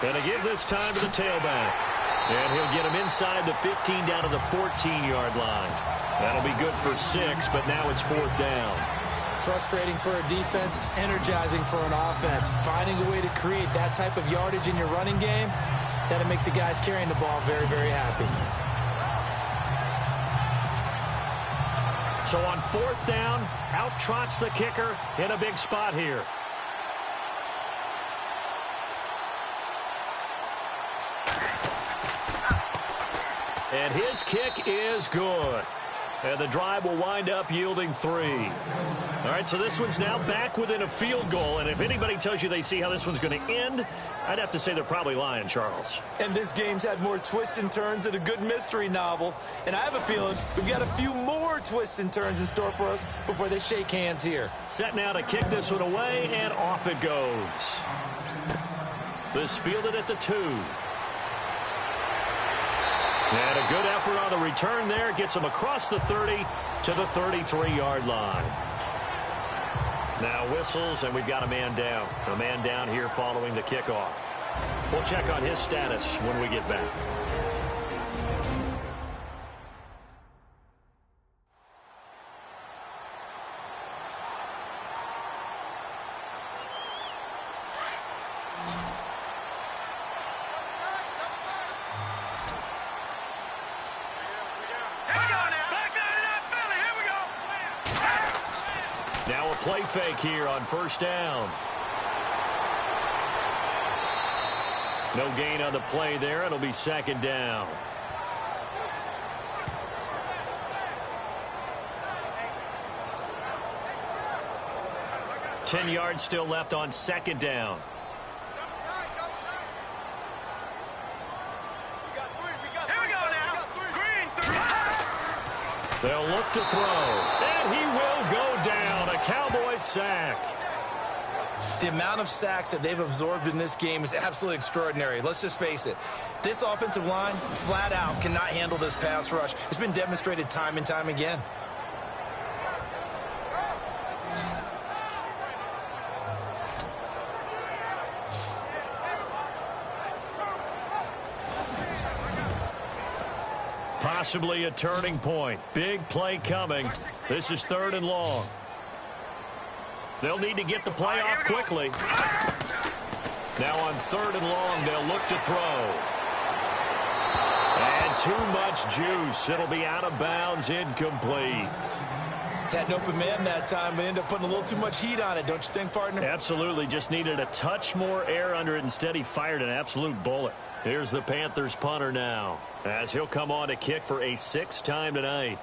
Going to give this time to the tailback. And he'll get him inside the 15 down to the 14-yard line. That'll be good for 6, but now it's 4th down. Frustrating for a defense, energizing for an offense. Finding a way to create that type of yardage in your running game, that'll make the guys carrying the ball very, very happy. So on 4th down, out trots the kicker in a big spot here. And his kick is good. And the drive will wind up yielding 3. All right, so this one's now back within a field goal. And if anybody tells you they see how this one's going to end, I'd have to say they're probably lying, Charles. And this game's had more twists and turns than a good mystery novel. And I have a feeling we've got a few more twists and turns in store for us before they shake hands here. Set now to kick this one away, and off it goes. This fielded at the 2. And a good effort on the return there. Gets him across the 30 to the 33-yard line. Now whistles, and we've got a man down. A man down here following the kickoff. We'll check on his status when we get back. Now a play fake here on 1st down. No gain on the play there. It'll be 2nd down. Ten yards still left on 2nd down. They'll look to throw, and he will go down. A Cowboys sack. The amount of sacks that they've absorbed in this game is absolutely extraordinary. Let's just face it. This offensive line, flat out, cannot handle this pass rush. It's been demonstrated time and time again. Possibly a turning point. Big play coming. This is 3rd and long. They'll need to get the play off quickly. Now on 3rd and long, they'll look to throw. And too much juice. It'll be out of bounds, incomplete. Had an open man that time, but ended up putting a little too much heat on it, don't you think, partner? Absolutely. Just needed a touch more air under it. Instead, he fired an absolute bullet. Here's the Panthers punter now, as he'll come on to kick for a 6th time tonight.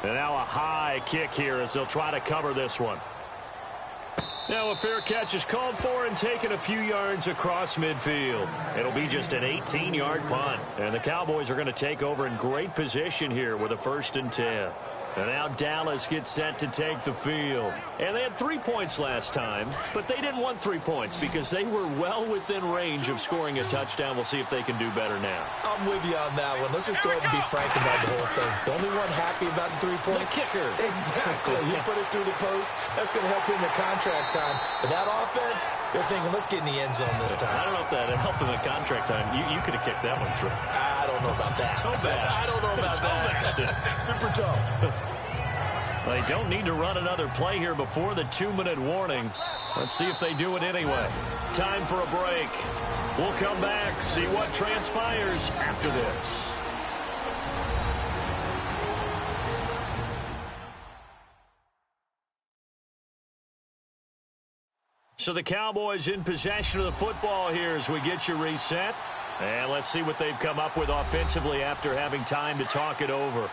And now a high kick here as they'll try to cover this one. Now a fair catch is called for and taken a few yards across midfield. It'll be just an 18-yard punt. And the Cowboys are going to take over in great position here with a 1st and 10. And now Dallas gets set to take the field. And they had 3 points last time, but they didn't want 3 points because they were well within range of scoring a touchdown. We'll see if they can do better now. I'm with you on that one. Let's just go ahead and be frank about the whole thing. The only one happy about the 3-point? The kicker. Exactly. He put it through the post. That's going to help him in contract time. But that offense, they're thinking, let's get in the end zone this time. I don't know if that helped him in contract time. You could have kicked that one through. I don't know about that. Toe bash. I don't know about that. Super toe. They don't need to run another play here before the 2-minute warning. Let's see if they do it anyway. Time for a break. We'll come back, see what transpires after this. So the Cowboys in possession of the football here as we get you reset. And let's see what they've come up with offensively after having time to talk it over.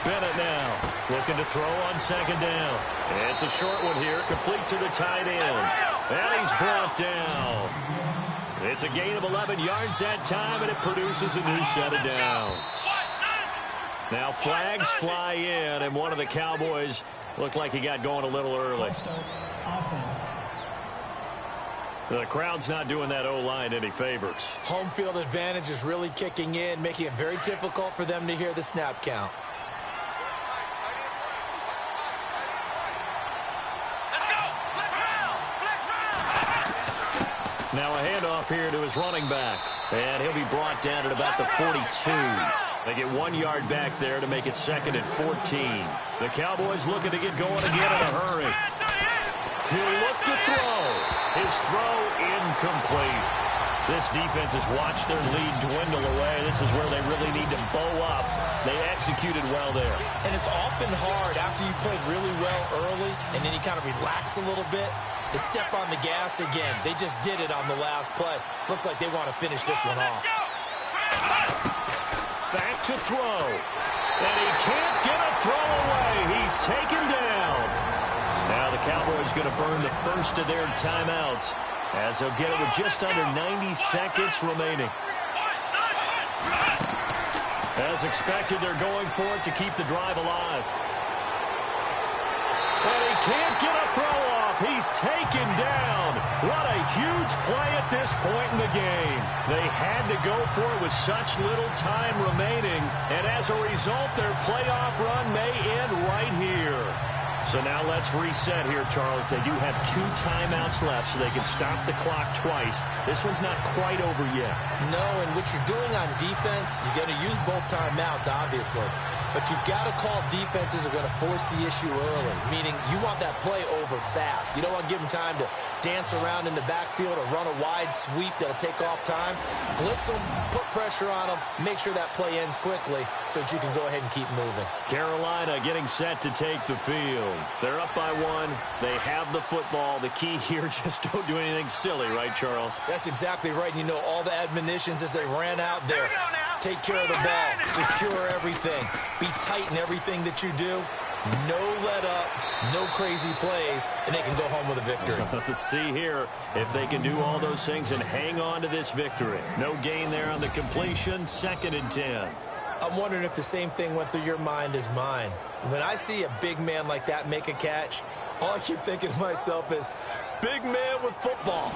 Bennett now looking to throw on 2nd down. It's a short one here, complete to the tight end. And he's brought down. It's a gain of 11 yards that time, and it produces a new set of downs. Now flags fly in, and one of the Cowboys looked like he got going a little early. Offense. The crowd's not doing that O-line any favors. Home field advantage is really kicking in, making it very difficult for them to hear the snap count. Now a handoff here to his running back. And he'll be brought down at about the 42. They get 1 yard back there to make it 2nd and 14. The Cowboys looking to get going again in a hurry. He'll look to throw. His throw incomplete. This defense has watched their lead dwindle away. This is where they really need to bow up. They executed well there. And it's often hard after you've played really well early and then you kind of relax a little bit to step on the gas again. They just did it on the last play. Looks like they want to finish this one off. Back to throw. And he can't get a throw away. He's taken down. Now the Cowboys going to burn the first of their timeouts as they'll get it with just under 90 seconds remaining. As expected, they're going for it to keep the drive alive. And he can't get a throw off. He's taken down. What a huge play at this point in the game. They had to go for it with such little time remaining. And as a result, their playoff run may end right here. So now let's reset here, Charles. They do have 2 timeouts left, so they can stop the clock twice. This one's not quite over yet. No, and what you're doing on defense, you're going to use both timeouts, obviously. But you've got to call defenses are going to force the issue early, meaning you want that play over fast. You don't want to give them time to dance around in the backfield or run a wide sweep that'll take off time. Blitz them, put pressure on them, make sure that play ends quickly so that you can go ahead and keep moving. Carolina getting set to take the field. They're up by 1. They have the football. The key here, just don't do anything silly, right, Charles? That's exactly right. You know, all the admonitions as they ran out there. Take care of the ball. Secure everything. Be tight in everything that you do. No let up, no crazy plays, and they can go home with a victory. Let's see here if they can do all those things and hang on to this victory. No gain there on the completion, 2nd and 10. I'm wondering if the same thing went through your mind as mine. When I see a big man like that make a catch, all I keep thinking to myself is, big man with football.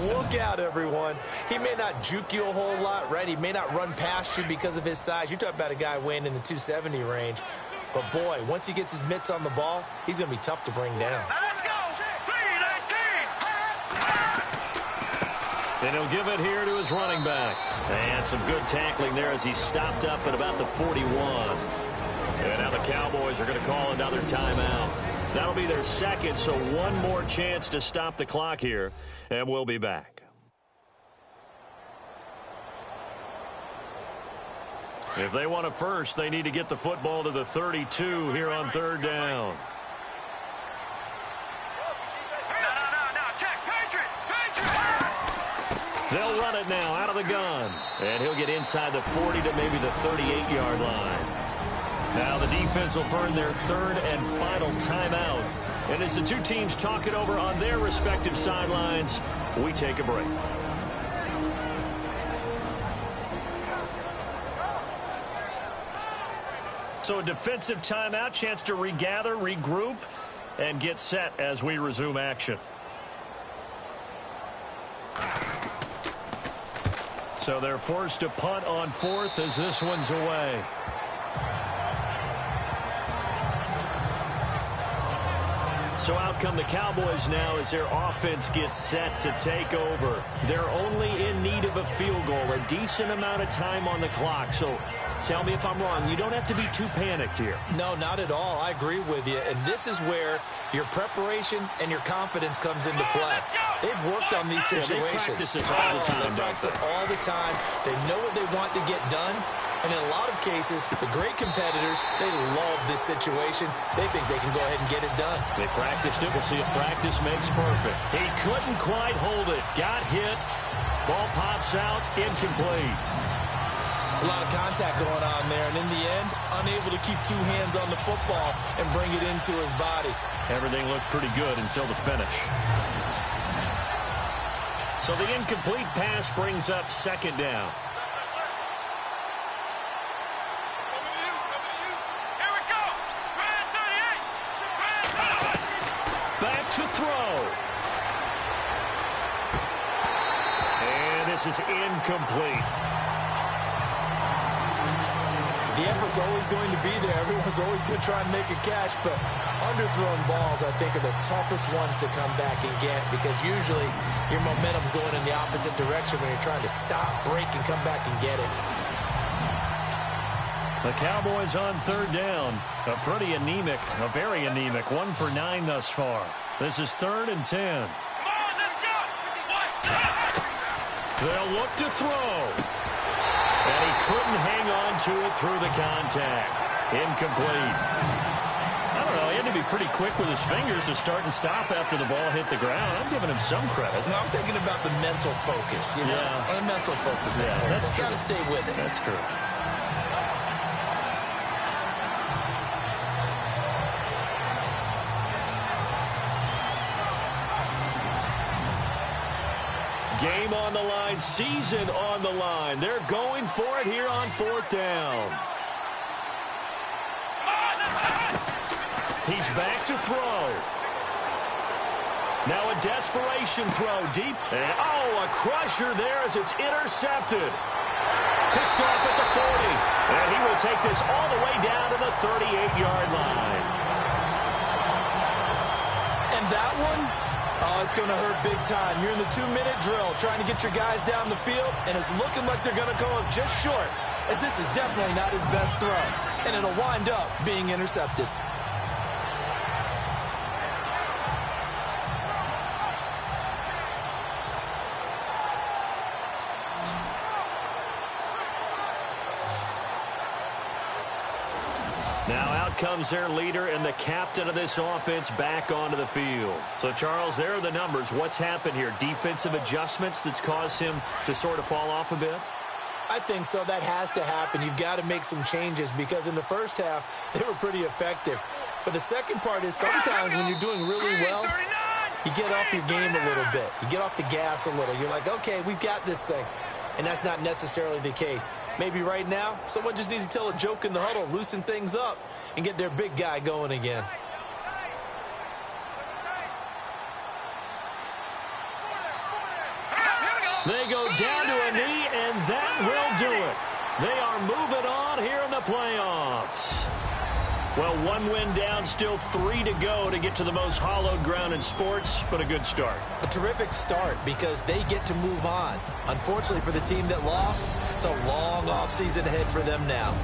Look out, everyone. He may not juke you a whole lot, right? He may not run past you because of his size. You're talking about a guy weighing in the 270 range. But, boy, once he gets his mitts on the ball, he's going to be tough to bring down. Let's go. 3-19. And he'll give it here to his running back. And some good tackling there as he stopped up at about the 41. And now the Cowboys are going to call another timeout. That'll be their 2nd, so 1 more chance to stop the clock here, and we'll be back. If they want it first, they need to get the football to the 32 here on 3rd down. No. Check. Patriot. They'll run it now out of the gun, and he'll get inside the 40 to maybe the 38-yard line. Now the defense will burn their 3rd and final timeout. And as the 2 teams talk it over on their respective sidelines, we take a break. So a defensive timeout, chance to regather, regroup, and get set as we resume action. So they're forced to punt on 4th as this one's away. So out come the Cowboys now as their offense gets set to take over. They're only in need of a field goal, a decent amount of time on the clock. So tell me if I'm wrong. You don't have to be too panicked here. No, not at all. I agree with you. And this is where your preparation and your confidence comes into play. They've worked on these situations. They practice this all the time. They practice it all the time. They know what they want to get done. And in a lot of cases, the great competitors, they love this situation. They think they can go ahead and get it done. They practiced it. We'll see if practice makes perfect. He couldn't quite hold it. Got hit. Ball pops out. Incomplete. It's a lot of contact going on there. And in the end, unable to keep 2 hands on the football and bring it into his body. Everything looked pretty good until the finish. So the incomplete pass brings up 2nd down. To throw. And this is incomplete. The effort's always going to be there. Everyone's always going to try and make a catch, but underthrown balls, I think, are the toughest ones to come back and get because usually your momentum's going in the opposite direction when you're trying to stop, break, and come back and get it. The Cowboys on third down. A pretty anemic, a very anemic 1 for 9 thus far. This is 3rd and 10. Come on, let's go. They'll look to throw. And he couldn't hang on to it through the contact. Incomplete. I don't know. He had to be pretty quick with his fingers to start and stop after the ball hit the ground. I'm giving him some credit. No, I'm thinking about the mental focus, you know. Yeah. The mental focus. Yeah, that's true. Got to stay with it. That's true. Game on the line, season on the line. They're going for it here on 4th down. He's back to throw. Now a desperation throw deep. And, a crusher there as it's intercepted. Picked off at the 40. And he will take this all the way down to the 38-yard line. And that one, it's going to hurt big time. You're in the 2-minute drill trying to get your guys down the field, and it's looking like they're going to go up just short, as this is definitely not his best throw. And it'll wind up being intercepted. Now out comes their leader and the captain of this offense back onto the field. So, Charles, there are the numbers. What's happened here? Defensive adjustments that's caused him to sort of fall off a bit? I think so. That has to happen. You've got to make some changes because in the first half, they were pretty effective. But the second part is sometimes when you're doing really well, you get off your game a little bit. You get off the gas a little. You're like, okay, we've got this thing. And that's not necessarily the case. Maybe right now, someone just needs to tell a joke in the huddle, loosen things up, and get their big guy going again. They go down to a knee, and that will do it. They are moving on here in the playoffs. Well, 1 win down, still 3 to go to get to the most hallowed ground in sports, but a good start. A terrific start because they get to move on. Unfortunately for the team that lost, it's a long offseason ahead for them now.